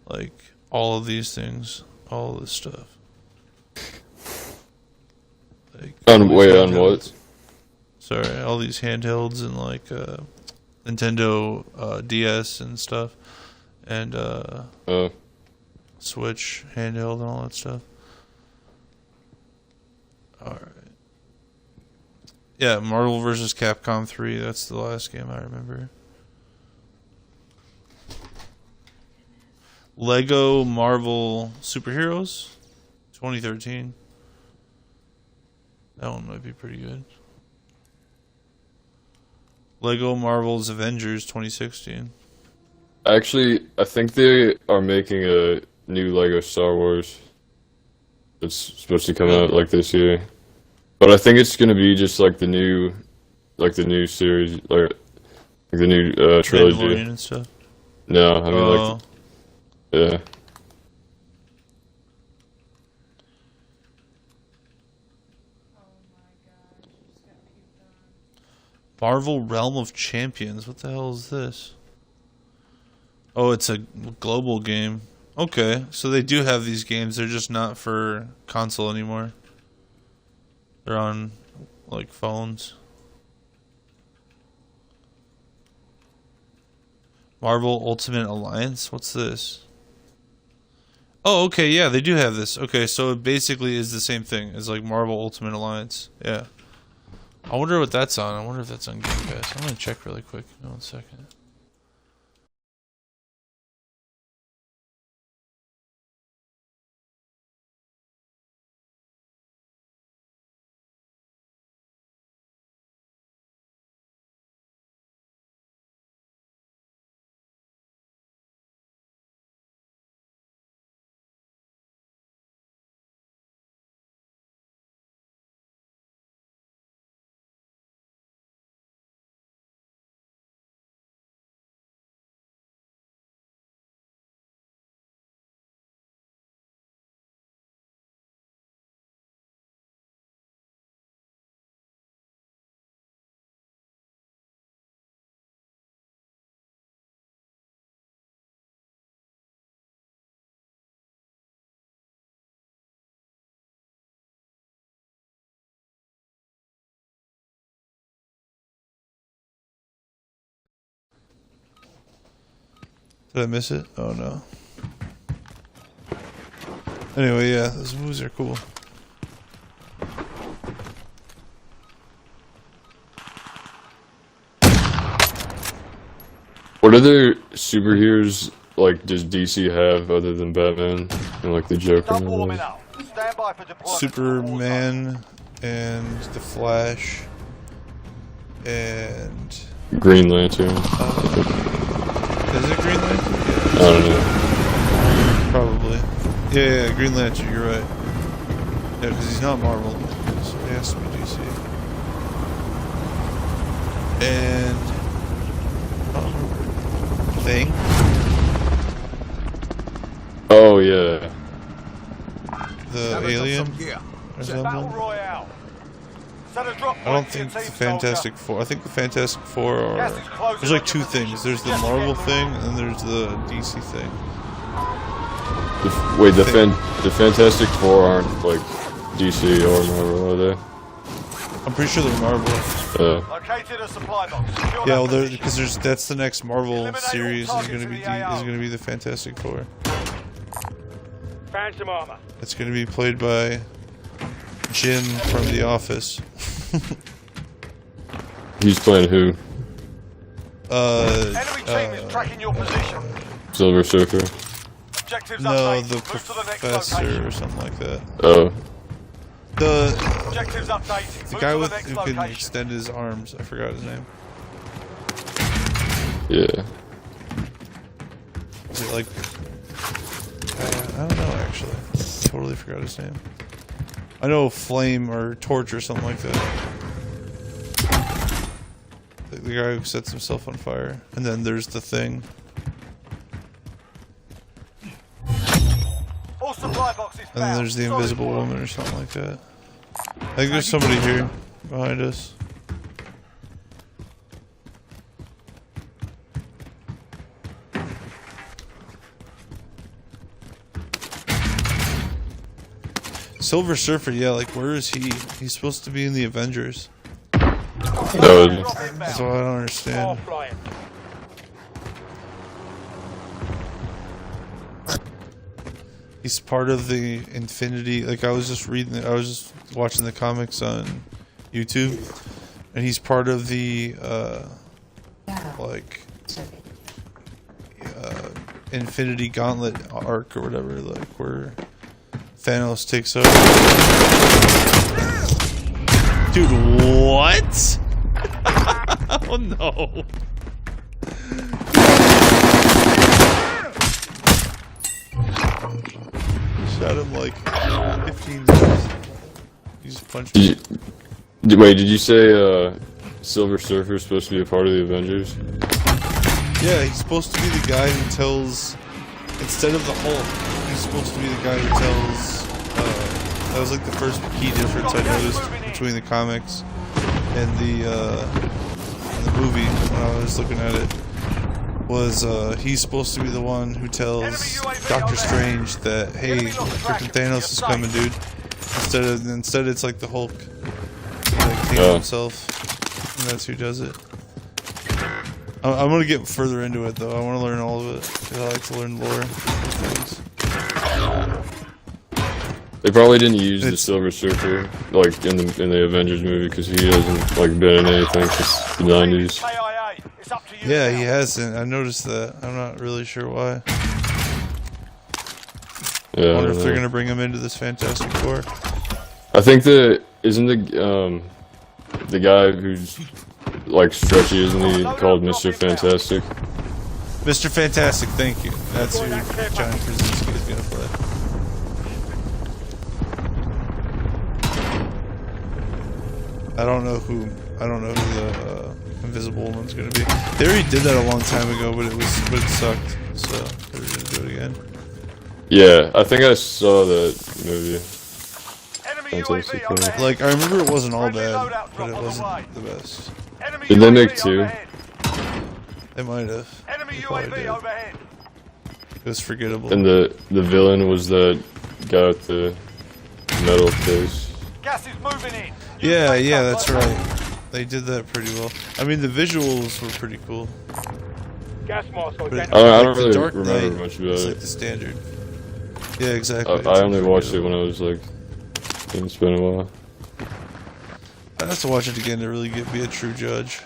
like all of these things, all of this stuff. Like, on what? Sorry, all these handhelds and like Nintendo DS and stuff, and Switch handheld and all that stuff. All right. Yeah, Marvel vs. Capcom 3. That's the last game I remember. Lego Marvel Superheroes 2013. That one might be pretty good. Lego Marvel's Avengers 2016. Actually, I think they are making a new Lego Star Wars. It's supposed to come out like this year. But I think it's gonna be just like the new series, like the new trilogy. Mandalorian and stuff. No, I mean like, yeah. Marvel Realm of Champions. What the hell is this? Oh, it's a global game. Okay, so they do have these games. They're just not for console anymore. They're on, like, phones. Marvel Ultimate Alliance? What's this? Oh, okay, yeah, they do have this. Okay, so it basically is the same thing as, like, Marvel Ultimate Alliance. Yeah. I wonder what that's on. I wonder if that's on Game Pass. I'm gonna check really quick. Give me 1 second. Did I miss it? Oh no. Anyway, yeah, those moves are cool. What other superheroes like does DC have other than Batman and like the Joker? Stop warming up. Stand by for deployment. Superman and the Flash and Green Lantern. is it Green Lantern? I don't know. Probably. Yeah, Green Lantern, you're right. Yeah, because he's not Marvel, so he has to be DC. And Thing. Oh yeah. The Have us alien. some gear. Or Battle something. Royale. Set a drop I don't point for your think the team, Fantastic soldier. Four. I think the Fantastic Four are. Gas is closing There's like on two your things. position. There's the Just Marvel get thing, moving. and there's the DC thing. Wait, the Fantastic Four aren't like DC or Marvel, are they? I'm pretty sure they're Marvel. Located a supply box. Secure Yeah, that well, position. because that's the next Marvel Eliminate all series is targets gonna in be the AO. is gonna be the Fantastic Four. Found some armor. It's gonna be played by Jim from The Office. He's playing who? Enemy team is tracking your position. Silver Surfer. Objectives No, updated. the Move to the next professor location. or something like that. Oh. The Objectives updated. the Move guy to with the next who can location. extend his arms. I forgot his name. Yeah. Is it like I don't know actually. Totally forgot his name. I know Flame or Torch or something like that. The guy who sets himself on fire. And then there's the Thing. All supply boxes And then there's the Solid Invisible work. Woman or something like that. I think there's somebody here behind us. Silver Surfer, yeah, like where is he? He's supposed to be in the Avengers. Oh, That's what I don't understand. Flying. He's part of the Infinity. Like I was just watching the comics on YouTube, and he's part of the Infinity Gauntlet arc or whatever, like where Thanos takes over. Dude, what? Oh no. Shot him like 15 times. He just punched him. Wait, did you say Silver Surfer's supposed to be a part of the Avengers? Yeah, he's supposed to be the guy who tells, instead of the Hulk, he's supposed to be the guy who tells, that was like the first key difference I noticed between the comics and the movie when I was looking at it, was he's supposed to be the one who tells Doctor Strange that, hey, freaking Thanos is coming, dude. Instead it's like the Hulk, like himself, and that's who does it. I'm gonna get further into it though. I want to learn all of it because I like to learn lore things. They probably didn't use the Silver Surfer like in the Avengers movie because he hasn't like been in anything since the 90s. Yeah, he hasn't. I noticed that. I'm not really sure why. Yeah, I wonder if they're gonna bring him into this Fantastic Four. I think isn't the guy who's like stretchy, isn't he called Mr. Fantastic? Mr. Fantastic, thank you. That's who John Krasinski is gonna play. I don't know who the Invisible Woman's gonna be. They already did that a long time ago, but it sucked. So they're gonna do it again. Yeah, I think I saw that movie. Fantastic Four. Like, I remember it wasn't all bad, but it wasn't the best. Did they make two? They might have. They probably did. It was forgettable. And the villain was that guy with the metal face. Gas is moving in. Yeah, that's right. They did that pretty well. I mean, the visuals were pretty cool. Gas mask. But I don't really Dark remember Knight much about was it. like the standard. Yeah, exactly. I only watched it when I was like, it's been a while. I'd have to watch it again to really be a true judge,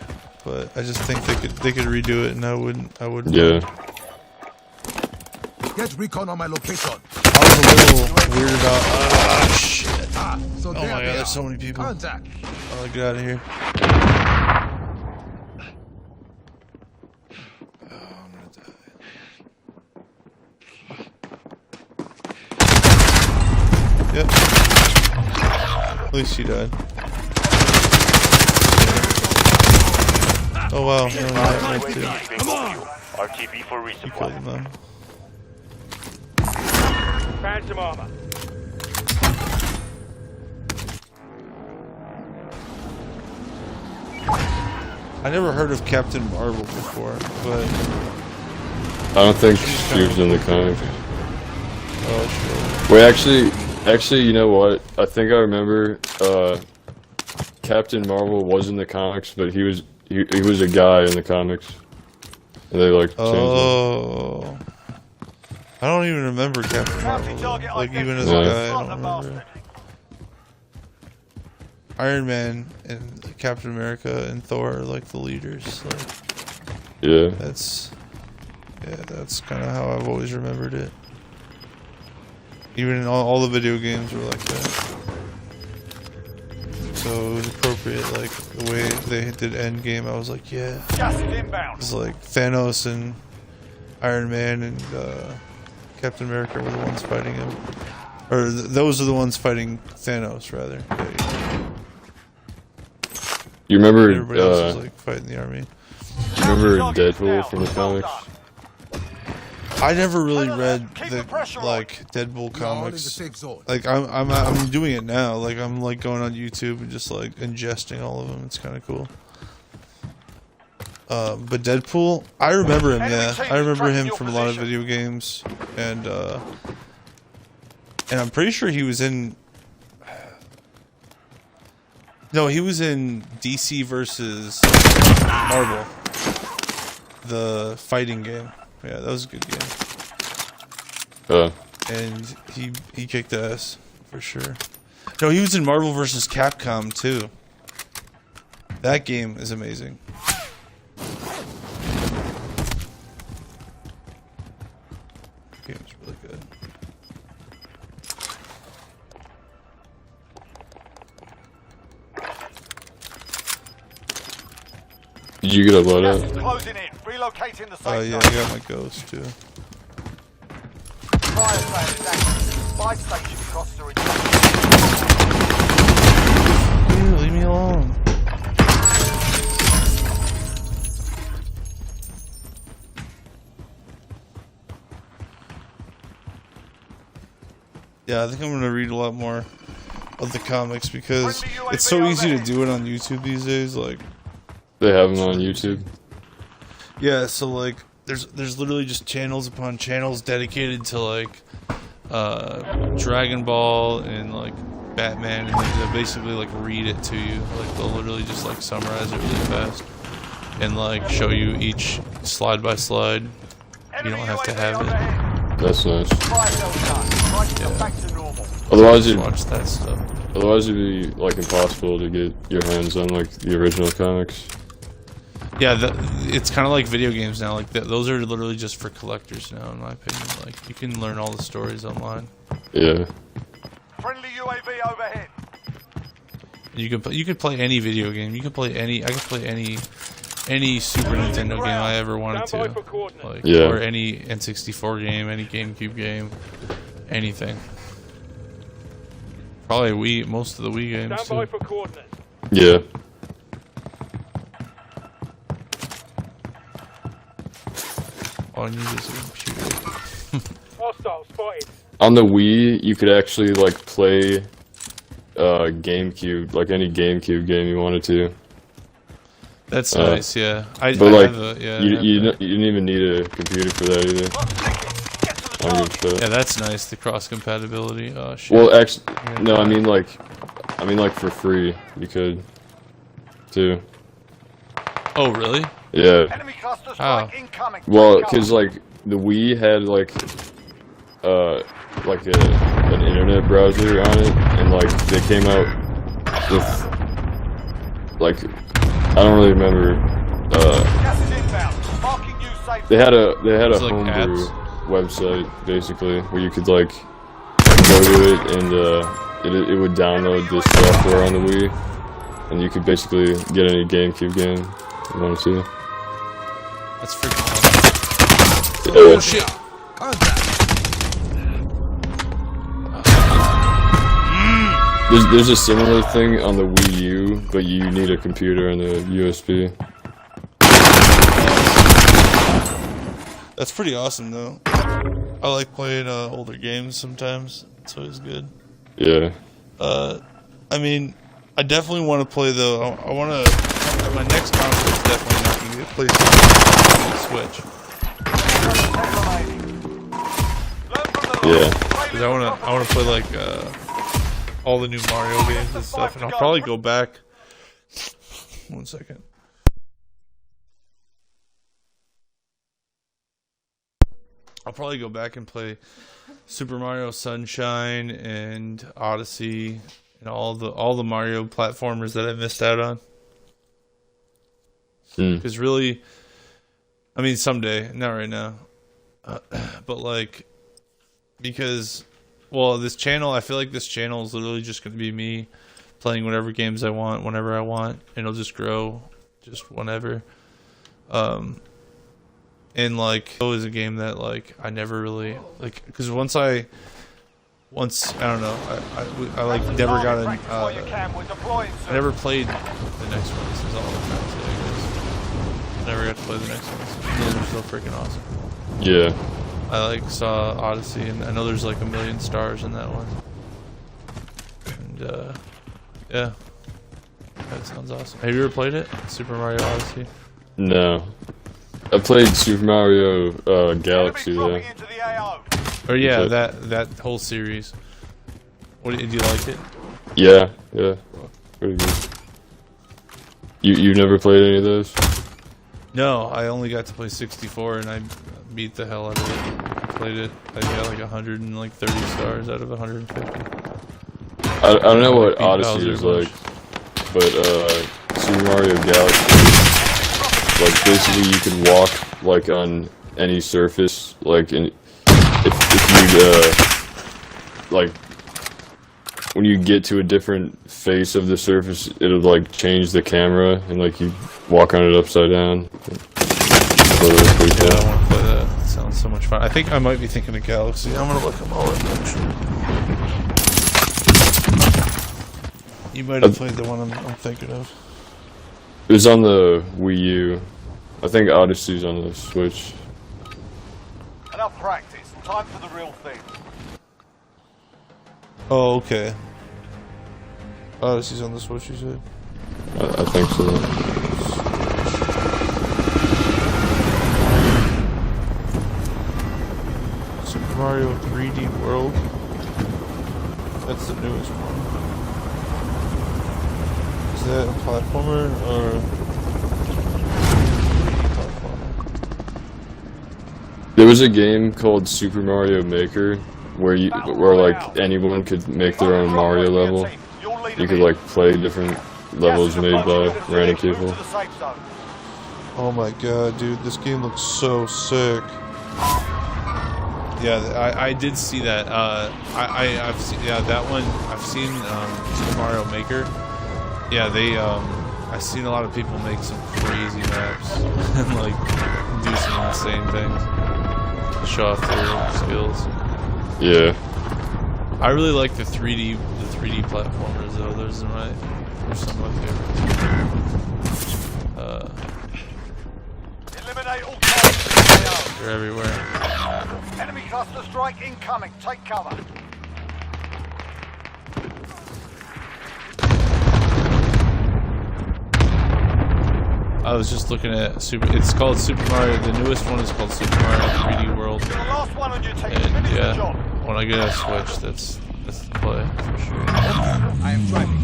but I just think they could redo it, and I wouldn't. Yeah. Get recon on my location. I was a little weird about. Shit. So Oh my god, there's so many people. Contact. Oh, get out of here. Oh, I'm gonna die. Yep. At least she died. Oh wow, no, right too. Come on. RTB for You resupply. killed him though. Phantom armor. I never heard of Captain Marvel before, but I don't think she was in the comic. oh Wait, actually, you know what? I think I remember. Captain Marvel was in the comics, but he was a guy in the comics, and they like changed him. Oh, I don't even remember Captain Marvel. Like even as a guy, I don't remember. Iron Man and Captain America and Thor are like the leaders. So Yeah. that's kind of how I've always remembered it. Even in all the video games were like that. So it was appropriate, like the way they did Endgame. I was like, yeah. Gas is inbound. It's like Thanos and Iron Man and Captain America were the ones fighting him, or those are the ones fighting Thanos, rather. You remember? Everybody else was like fighting the army. You remember Deadpool from the comics? I never really read the like Deadpool We are all in the comics. safe zone. Like I'm doing it now. Like I'm like going on YouTube and just like ingesting all of them. It's kind of cool. But Deadpool, I remember him. Yeah, I remember him from a lot of video games, and I'm pretty sure he was in. No, he was in DC versus Marvel, the fighting game. Yeah, that was a good game. And he kicked ass for sure. No, he was in Marvel versus Capcom too. That game is amazing. Game's really good. Did you get a Gas loadout? is closing in. Relocating the safe Yeah, zone. I got my ghost too. Fire sale is active. Spy station costs are Ew, leave me alone. Yeah, I think I'm gonna read a lot more of the comics because it's so easy to do it on YouTube these days. Like, They have them on YouTube. yeah, so like, there's literally just channels upon channels dedicated to like, Dragon Ball and like Batman, and they basically like read it to you. Like, they'll literally just like summarize it really fast and like show you each slide by slide. You don't have to have it. That's nice. Fire sale done. Prices are back to normal. Otherwise, Just watch that stuff. it'd be like impossible to get your hands on like the original comics. Yeah, it's kind of like video games now. Like, those are literally just for collectors now, in my opinion. Like, you can learn all the stories online. Yeah. Friendly UAV overhead. You could play any video game. You can play any. I could play any Super Nintendo game I ever wanted to. Like, Yeah. or any N64 game, any GameCube game, anything. Probably most of the Wii games too. Yeah. All I need is a computer. On the Wii, you could actually like play GameCube, like any GameCube game you wanted to. That's nice, yeah. But I like, have a, yeah, you didn't even need a computer for that either. I don't give a shit. yeah, that's nice. The cross compatibility. Oh shit. Well, actually, no. I mean like for free, you could too. Oh really? Yeah. Enemy cluster Oh. strike incoming. Well, cause like the Wii had like an internet browser on it, and like they came out with like I don't really remember. Gas is inbound. Marking you safe. They had a It's like homebrew apps. website basically where you could like go to it and it would download this software on the Wii, and you could basically get any GameCube game you wanted to. That's freaking awesome. Yeah. Oh shit! Contact. There's a similar thing on the Wii U, but you need a computer and a USB. That's pretty awesome though. I like playing older games sometimes. It's always good. Yeah. I mean, I definitely want to play though. I want to. My next console is definitely not going to be a PlayStation. Switch. Yeah. Because I want to play like all the new Mario games and stuff, and I'll probably go back. 1 second. I'll probably go back and play Super Mario Sunshine and Odyssey and all the Mario platformers that I missed out on. Because really, I mean, someday, not right now, but like, because, well, this channel, I feel like this channel is literally just going to be me playing whatever games I want, whenever I want, and it'll just grow, just whenever. And like, it was a game that like I never really like, because once I don't know, I like never got an I never played the next ones. Is all I'm trying to say, I guess. Never got to play the next ones. Those are so freaking awesome. Yeah. I like saw Odyssey, and I know there's like 1 million stars in that one. And yeah, that sounds awesome. Have you ever played it, Super Mario Odyssey? No. I played Super Mario Galaxy though. Or yeah, that whole series. What did you like it? Yeah, yeah. Pretty good. You never played any of those? No, I only got to play 64, and I beat the hell out of it. I played it. I got like 130 stars out of 150. I don't know what Beat Odyssey Bowser is a bunch. like, but Super Mario Galaxy, like basically you could walk like on any surface, like if you like when you get to a different face of the surface, it'll like change the camera and like you walk on it upside down. So that's pretty Yeah, cool. I want to play that. That sounds so much fun. I think I might be thinking of Galaxy. I'm gonna look them all up actually. You might have played the one I'm thinking of. It was on the Wii U. I think Odyssey's on the Switch. Enough practice. Time for the real thing. Oh, okay. Odyssey's on the Switch, you said? I think so. Super Mario 3D World. That's the newest one. Is that a platformer or platformer? There was a game called Super Mario Maker where like anyone could make their own Mario level. You could like play different levels made by random people. Oh my god, dude, this game looks so sick. Yeah, I did see that. I've seen, yeah, that one. I've seen Super Mario Maker. Yeah, I've seen a lot of people make some crazy maps and like do some insane things to show off their skills. Yeah. I really like the 3D platformers though. There's some of my favorites. Eliminate all targets. They're everywhere. Enemy cluster strike incoming. Take cover. I was just looking at It's called Super Mario. The newest one is called Super Mario 3D World. You're the last one on your team. And Finish the yeah, job. when I get a Switch, that's the play for sure. I am driving.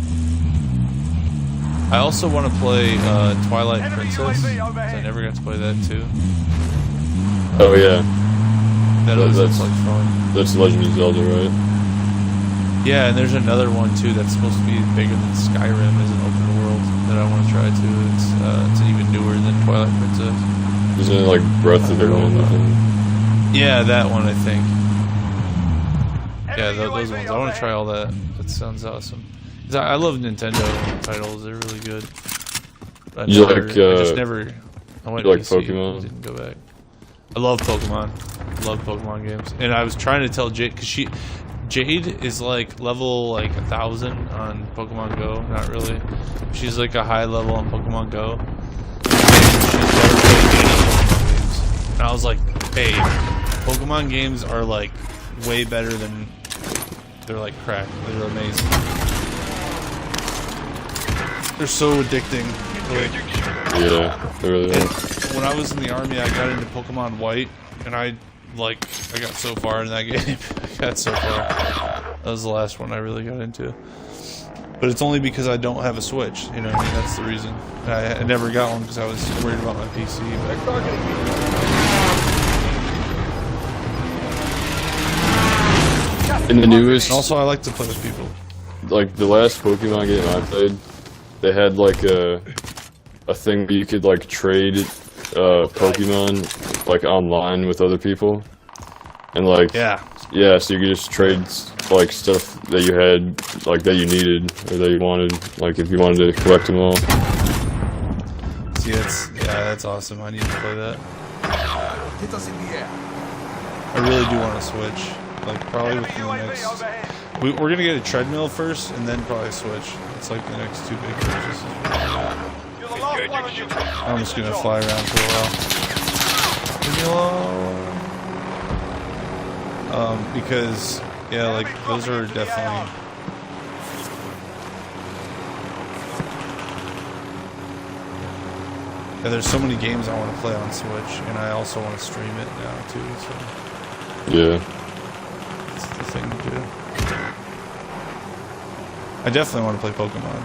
I also want to play Twilight Princess. 'Cause I never got to play that too. Oh yeah. That always looks That's- like fun. That's Legend of Zelda, right? Yeah, and there's another one too that's supposed to be bigger than Skyrim as an open world that I want to try too. It's even newer than Twilight Princess. Isn't it like Breath of the Wild? Yeah, that one I think. Yeah, those ones. I want to try all that. That sounds awesome. 'Cause I love Nintendo titles. They're really good. But You I just like, never. I went you like PC, Pokemon? Didn't go back. I love Pokemon. I love Pokemon games. And I was trying to tell Jade because Jade is like level like 1,000 on Pokemon Go. Not really. She's like a high level on Pokemon Go. And she's never played any Pokemon games. And I was like, babe, Pokemon games are like way better than. They're like crack. They're amazing. They're so addicting. Like, Yeah, they really and are. when I was in the army, I got into Pokemon White, and I got so far in that game. I got so far. That was the last one I really got into. But it's only because I don't have a Switch. You know what I mean? That's the reason. I never got one because I was worried about my PC. In the newest, And also, I like to play with people. like the last Pokemon game I played, they had like a thing where you could like trade Pokemon like online with other people, and like Yeah. so you could just trade like stuff that you had, like that you needed or that you wanted, like if you wanted to collect them all. See, that's awesome. I need to play that. Hit us in the air. I really do want to Switch. Like probably within the next. We're gonna get a treadmill first, and then probably Switch. It's like the next two big purchases. You're the last one on your team. I'm just gonna fly around for a while. Leave me alone. Because yeah, like those are definitely. Yeah, there's so many games I want to play on Switch, and I also want to stream it now too. So Yeah. that's the thing to do. I definitely want to play Pokemon.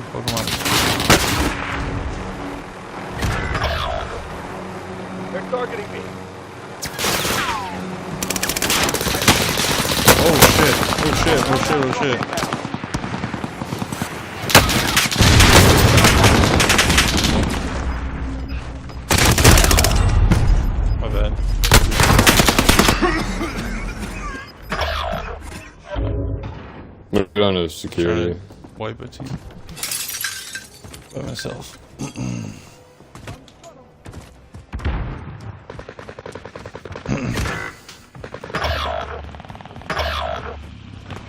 They're targeting me. Oh shit! Oh shit! Oh shit! Oh shit! put on a security. Wipe a team by myself.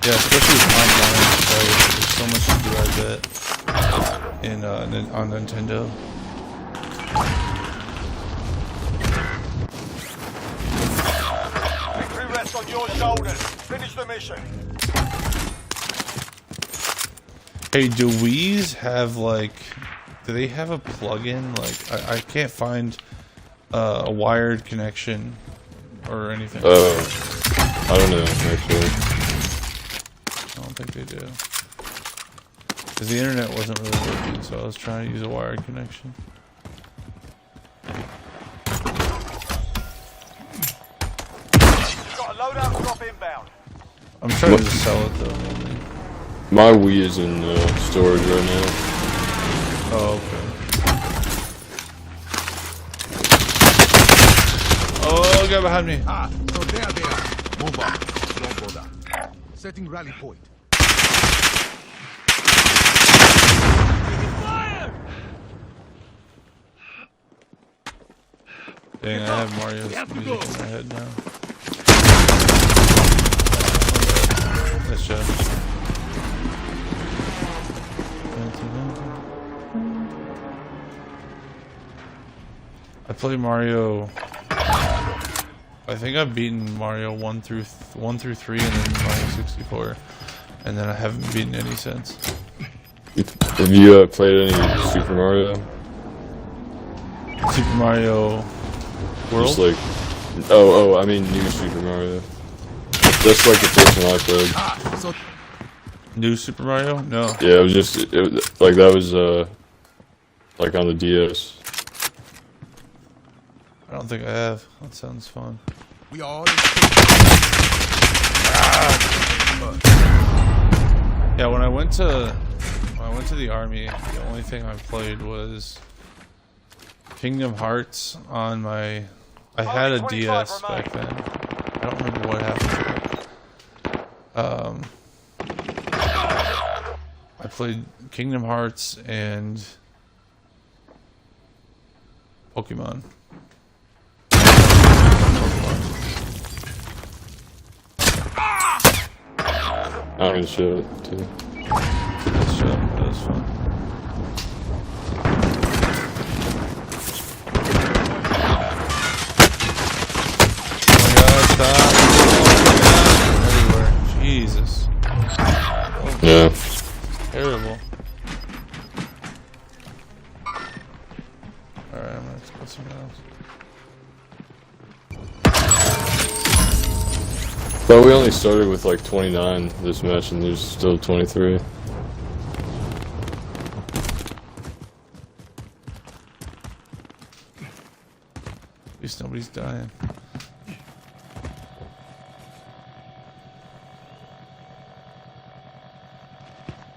Yeah, especially with online, there's so much to do, I bet, on Nintendo. Victory rests on your shoulders. Finish the mission. Hey, do Wii's have like, do they have a plug-in? Like, I can't find a wired connection or anything. I don't know, actually. I don't think they do. Because the internet wasn't really working, so I was trying to use a wired connection. Got a loadout drop inbound. I'm trying to just sell it though, mainly. My Wii is in storage right now. Oh, okay. Oh, guy behind me. Ah, so there they are. Move on. Don't go down. Setting rally point. Dang, I have Mario's music in my head now. Nice job. I play Mario. I think I've beaten Mario 1 through 3 and then Mario 64, and then I haven't beaten any since. Have you played any Super Mario? Super Mario World? Just like, I mean new Super Mario. That's like the first one I played. Ah, so New Super Mario? No. Yeah, it was just like that was like on the DS. I don't think I have. That sounds fun. we are. Yeah, when I went to the army, the only thing I played was Kingdom Hearts on my. I had a DS back then. I don't remember what happened to it. I played Kingdom Hearts and Pokemon. I'm gonna show it too. That was fun. Oh my god, stop. Everywhere. Jesus. Yeah. Terrible. Alright, I'm gonna go somewhere else. But we only started with like 29 this match, and there's still 23. At least nobody's dying.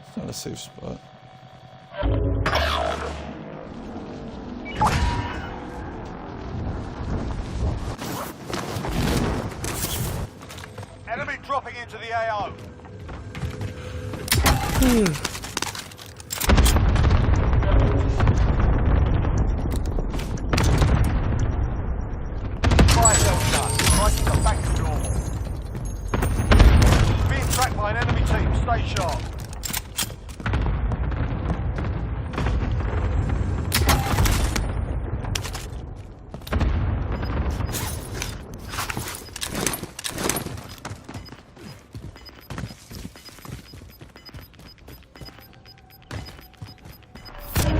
It's not a safe spot. Enemy dropping into the AO. Fire cell shut. Prices are back to normal. Being tracked by an enemy team. Stay sharp.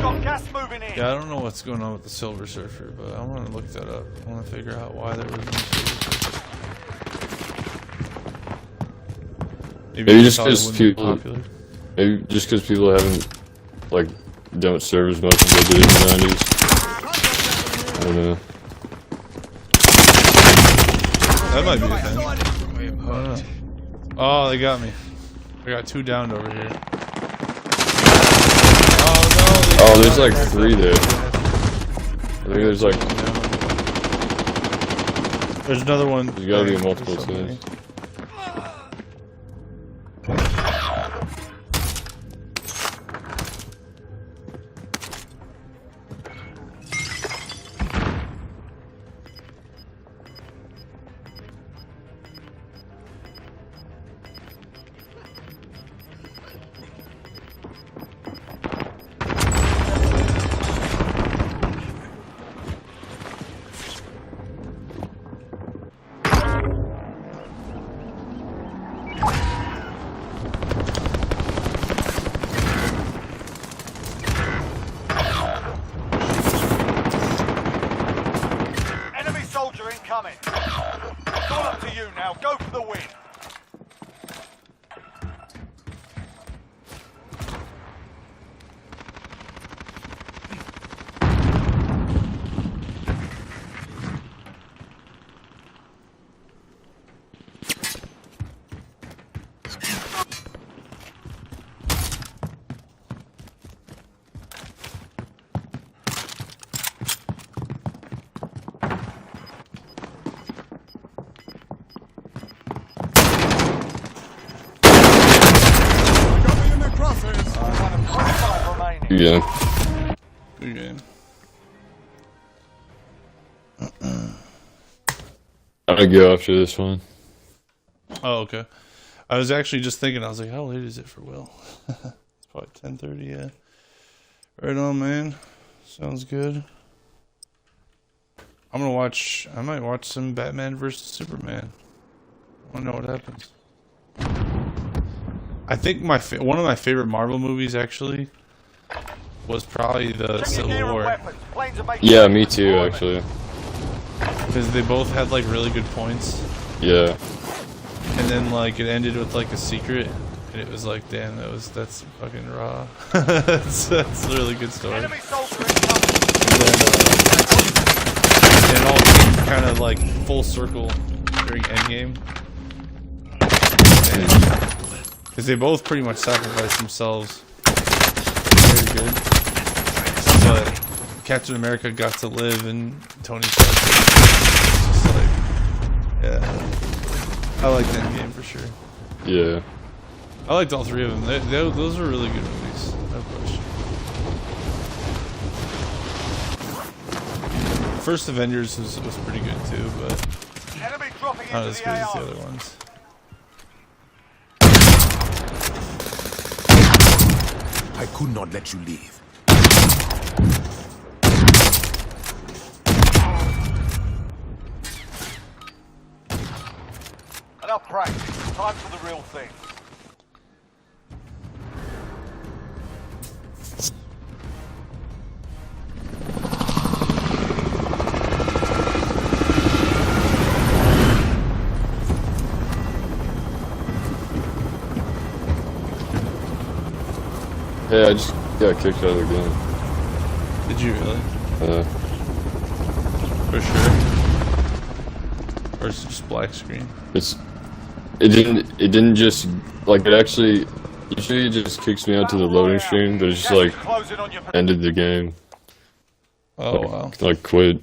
Got gas moving in. Yeah, I don't know what's going on with the Silver Surfer, but I want to look that up. I want to figure out why there was no Silver Surfer. Maybe just thought it 'cause wouldn't be people- popular. Maybe just because people haven't, like, don't serve as much as they did in the 90s. I don't know. That might be the thing. I don't know. Oh, they got me. I got 2 downed over here. Oh no! Oh, there's like 3 there. I think there's like, There's another one. there's gotta be multiple There's so many. teams. incoming. It's all up to you now. Go for the win. Good game. Good game. I'm gonna go after this one. Oh, okay. I was actually just thinking, I was like, how late is it for Will? It's probably 10:30, yeah. Right on, man. Sounds good. I might watch some Batman vs. Superman. I want to know what happens. I think one of my favorite Marvel movies, actually, was probably the Civil War. Yeah, me too, actually. Because they both had, like, really good points. Yeah. And then, like, it ended with, like, a secret. And it was like, damn, that's fucking raw. that's a really good story. And then, and it all came kind of, like, full circle during Endgame. Because they both pretty much sacrificed themselves. Very good. But Captain America got to live, and Tony Stark. It's just like, yeah. I liked Endgame for sure. Yeah. I liked all three of them. Those were really good movies. No question. First Avengers was pretty good too, but not as good as the other ones. I could not let you leave. Enough practice. Time for the real thing. Hey, I just got kicked out of the game. Did you really? For sure. Or is it just black screen? It didn't just, like, it actually, usually it just kicks me out to the loading screen, but it just, like, ended the game. Oh, like, wow. Like, quit.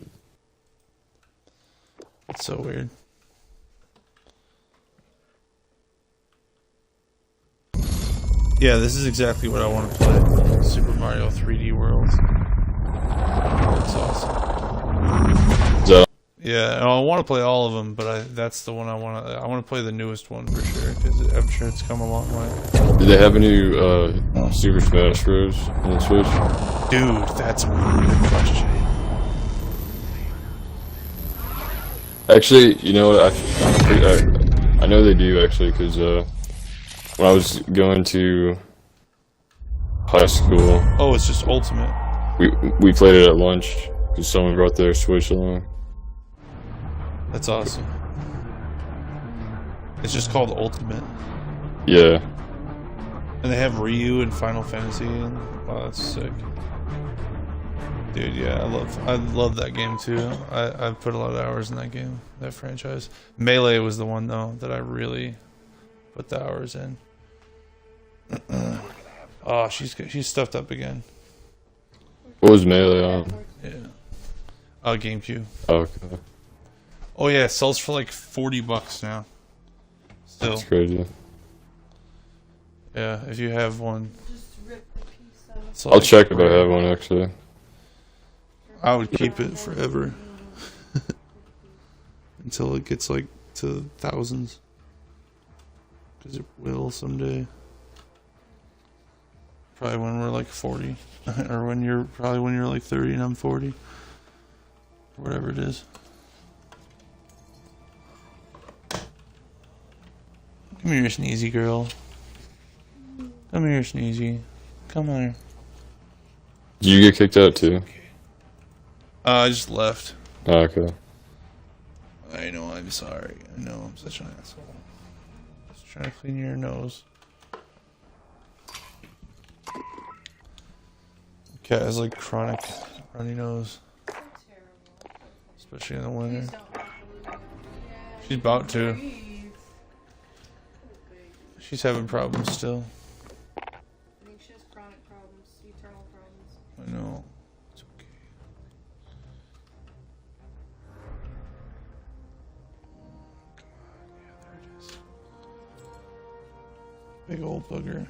That's so weird. Yeah, this is exactly what I want to play. Super Mario 3D World. That's awesome. Yeah, I want to play all of them, but that's the one I want to play the newest one for sure, because I'm sure it's come a long way. Did they have a new Super Smash Bros. On the Switch? Dude, that's a really good question. Actually, you know what? I know they do, actually, because when I was going to high school... Oh, it's just Ultimate. We played it at lunch, because someone brought their Switch along. That's awesome. It's just called Ultimate. Yeah. And they have Ryu and Final Fantasy, and wow, that's sick. Dude, yeah, I love that game too. I've put a lot of hours in that game, that franchise. Melee was the one though that I really put the hours in. Oh, she's stuffed up again. What was Melee on? Yeah. GameCube. Oh, okay. Oh yeah, it sells for like $40 now. Still. That's crazy. Yeah, if you have one. I'll check if I have one, actually. I would keep it forever. Until it gets like to thousands. Because it will someday. Probably when we're like 40. Or when you're like 30 and I'm 40. Whatever it is. Come here, Sneezy girl. Come here, Sneezy. Come here. Did you get kicked out too? I just left. Oh, okay. I know, I'm sorry. I know, I'm such an asshole. Just trying to clean your nose. Cat has like chronic runny nose. Especially in the winter. She's about to. She's having problems still. I think she has chronic problems, eternal problems. I know. It's okay. Come on. Yeah, there it is. Big old booger.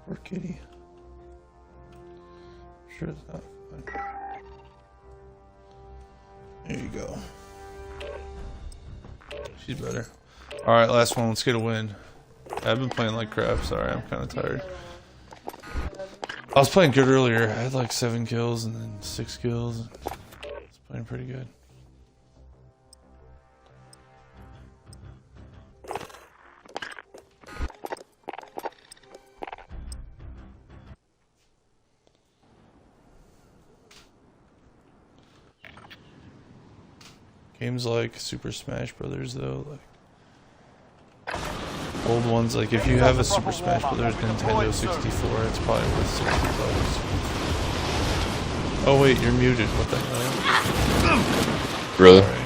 Poor kitty. I'm sure it's not fun. There you go. She's better. Alright, last one. Let's get a win. I've been playing like crap. Sorry, I'm kind of tired. I was playing good earlier. I had like 7 kills and then 6 kills. I was playing pretty good. Games like Super Smash Brothers, though, like old ones, like if you have a Super Smash Brothers Nintendo 64, it's probably worth $60. Oh wait, you're muted. What the hell? Really? Sorry.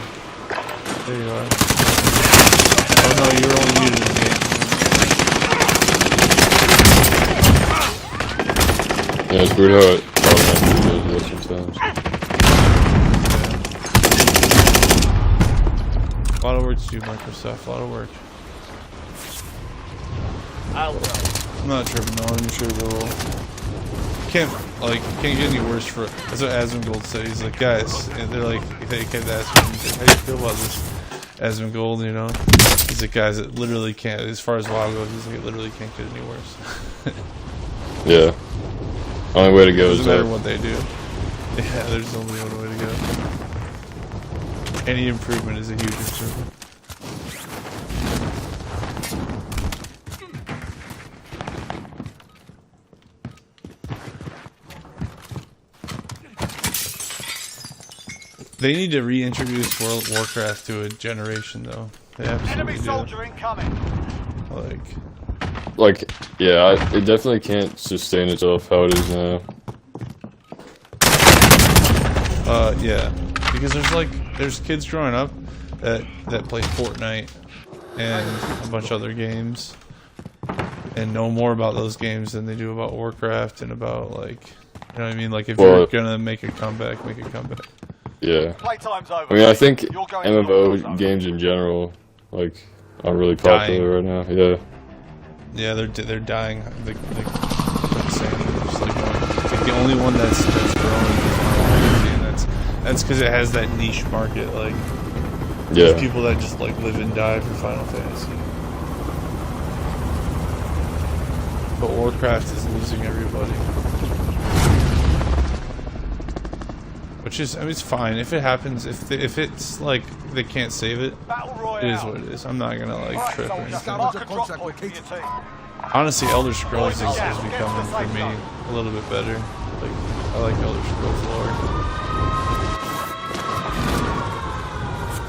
There you are. Oh no, you were only muted in the game. Yeah, it's weird how it automatically does that sometimes. A lot of work to do, Microsoft. A lot of work. I'm not tripping, no. I'm sure they will. Can't get any worse for. That's what Asmongold said. He's like, guys, and they're like, they kept asking him, how do you feel about this, Asmongold? You know, he's like, guys, it literally can't. As far as WoW goes, he's like, it literally can't get any worse. Yeah. Only way to go is Doesn't matter up. what they do. Yeah, there's only one way to go. Any improvement is a huge improvement. They need to reintroduce World of Warcraft to a generation, though. They absolutely Enemy soldier incoming. Like, yeah, it definitely can't sustain itself how it is now. yeah, because there's kids growing up that play Fortnite and a bunch of other games and know more about those games than they do about Warcraft and about, like, you know what I mean? Like, if you're gonna make a comeback, make a comeback. Yeah. Playtime's over. I mean, I think You're going MMO to games in general, like, are really popular right now. Yeah. Yeah, they're dying. Like insane. It's like the only one that's growing is Final Fantasy, and that's because it has that niche market. Like, Yeah. there's people that just like live and die for Final Fantasy. But Warcraft is losing everybody. Which is, I mean, it's fine if it happens. If it's like they can't save it, it is what it is. I'm not gonna like trip or anything. Honestly, Elder Scrolls is becoming for me a little bit better. Like, I like Elder Scrolls lore.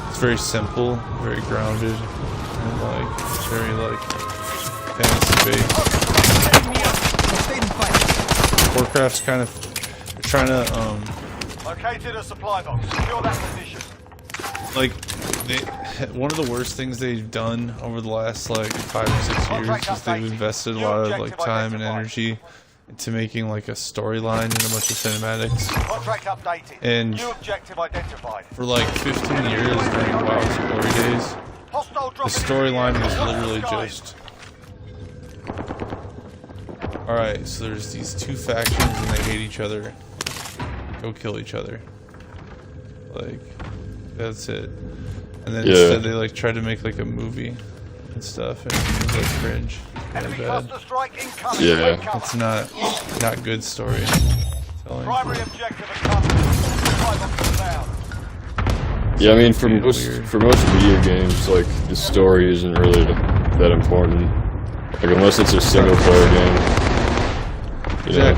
It's very simple, very grounded, and like it's very like fantasy based. Warcraft's kind of trying to Located a supply box. Secure that position. like, one of the worst things they've done over the last like 5 or 6 years is they've invested a lot of like time and energy into making like a storyline and a bunch of cinematics. Contract updated. And New objective identified. for like 15 years during WoW's glory days, Hostile the dropping storyline was into literally the sky. just, alright, so there's these two factions and they hate each other. Go kill each other. Like, that's it. And then instead they like tried to make like a movie and stuff, and it was like cringe and Enemy bad. cluster strike incoming. Yeah. Take cover. It's not good story telling. Primary objective accomplished. Supply box is down. Yeah, I mean, for Weird. most video games, like, the story isn't really that important. Like, unless it's a single player game. You know?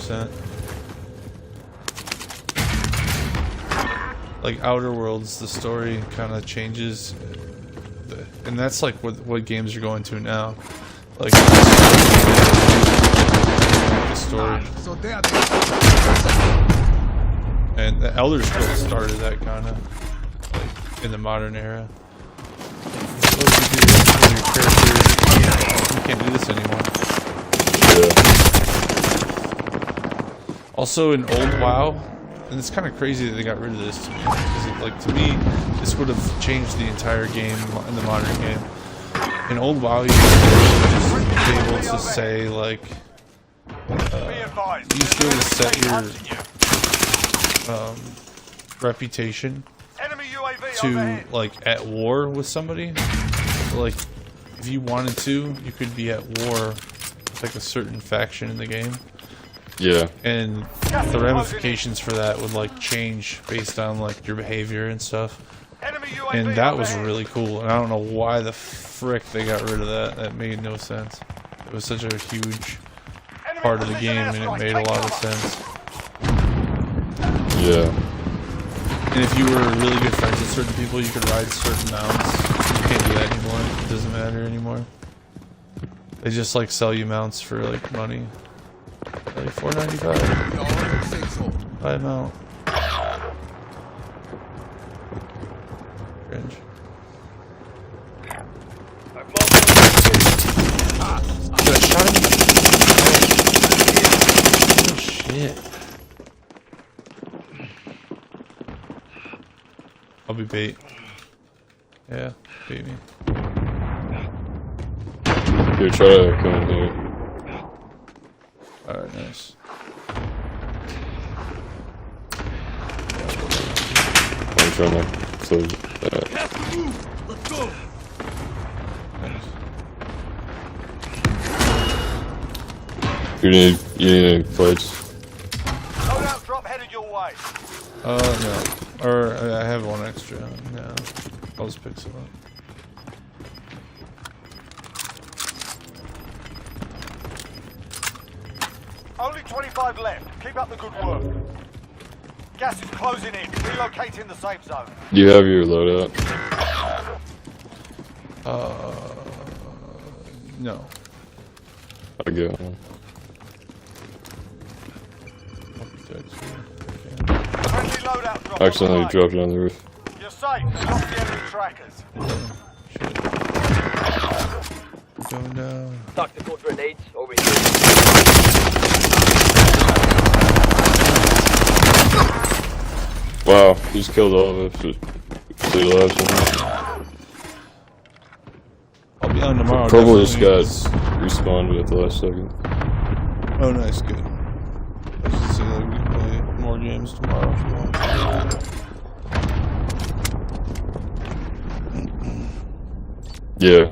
100%. Like Outer Worlds, the story kind of changes, and that's like what games are going to now. Like the story. So they are And the Elder Scrolls started that kind of like in the modern era. What if you do this when your character, you can't do this anymore. Yeah. Also in old WoW, and it's kind of crazy that they got rid of this to me, because like to me, this would have changed the entire game in the modern game. In old WoW, you just be able to say like, you used to be able to set your reputation to like at war with somebody. So, like if you wanted to, you could be at war with like a certain faction in the game. Yeah. And the ramifications for that would like change based on like your behavior and stuff. And that was really cool. And I don't know why the frick they got rid of that. That made no sense. It was such a huge part of the game and it made a lot of sense. Yeah. And if you were really good friends with certain people, you could ride certain mounts. You can't do that anymore. It doesn't matter anymore. They just like sell you mounts for like money. Like $4.95. Buy a mount. Cringe. Dude, I shot him. Oh shit. I'll be bait. Yeah, bait me. Here, try to come in here. Alright, nice. I'm trying to close that. Let's go. Nice. You need any plates? Loadout drop headed your way. No. Or I have one extra. No. I'll just pick some up. Only 25 left. Keep up the good work. Gas is closing in. Relocating the safe zone. You have your loadout. No. I get one. Friendly loadout drop. Accidentally on the way. dropped it on the roof. You're safe. Stop the enemy trackers. Shit. Going down. Tactical grenades over here. Wow, he just killed all of us. So he left. I'll be on tomorrow. Probably just got definitely. respawned at the last second. Oh, nice, good. I should say that we can play more games tomorrow if you want. Yeah.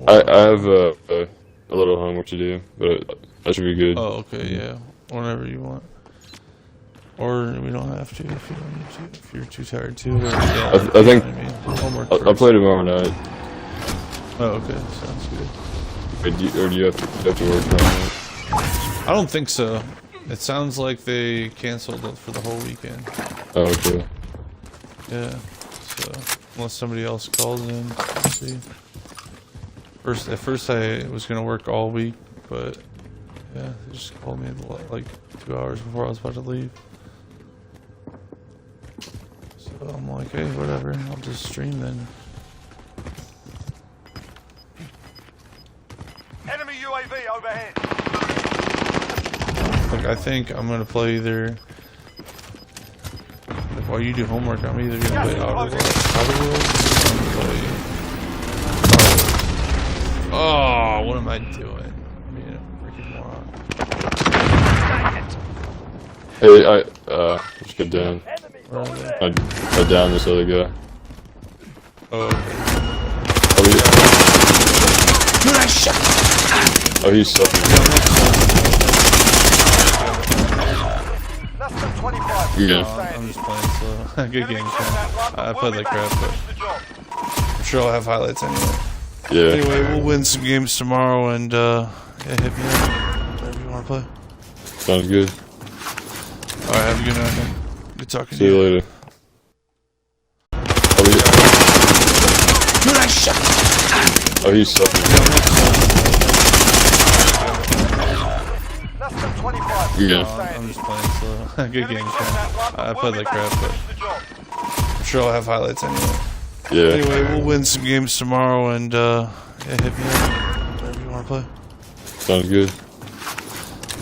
I have a little homework to do, but that should be good. Oh, okay, yeah. Whenever you want. Or we don't have to if you don't need to. If you're too tired to. Or, yeah, I think you know what I mean. Homework I'll first. play tomorrow night. Oh, okay, sounds good. Or do you have to work tomorrow night? I don't think so. It sounds like they canceled it for the whole weekend. Oh, okay. Yeah. So unless somebody else calls in, we'll see. At first I was gonna work all week, but yeah, they just called me like 2 hours before I was about to leave. So I'm like, hey, whatever. I'll just stream then. Enemy UAV overhead. Like I think I'm gonna play either. Like while you do homework, I'm either gonna play Outer Worlds, or I'm gonna play. Oh, what am I doing? I'm being a freaking moron. Hey, just get down. Where are they? I downed this other guy. Oh, okay. Oh, he's sucking. Less than 25. Yeah. I'm just playing slow. Good game, Ken. I played like crap, but I'm sure I'll have highlights anyway. Yeah. Anyway, we'll win some games tomorrow, and yeah, hit me up. Whatever you want. want to play? Sounds good. All right, have a good night, man. Good talking See to you you. later. Oh, Dude, I shot. he's sucking. Less than 25. Yeah. I'm just playing slow. Good game, Ken. I played like crap, but I'm sure I'll have highlights anyway. Yeah. Anyway, we'll win some games tomorrow, and yeah, hit me up whatever you want to play. Sounds good.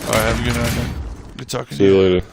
All right, have a good night, man. Good talking See to you you. later.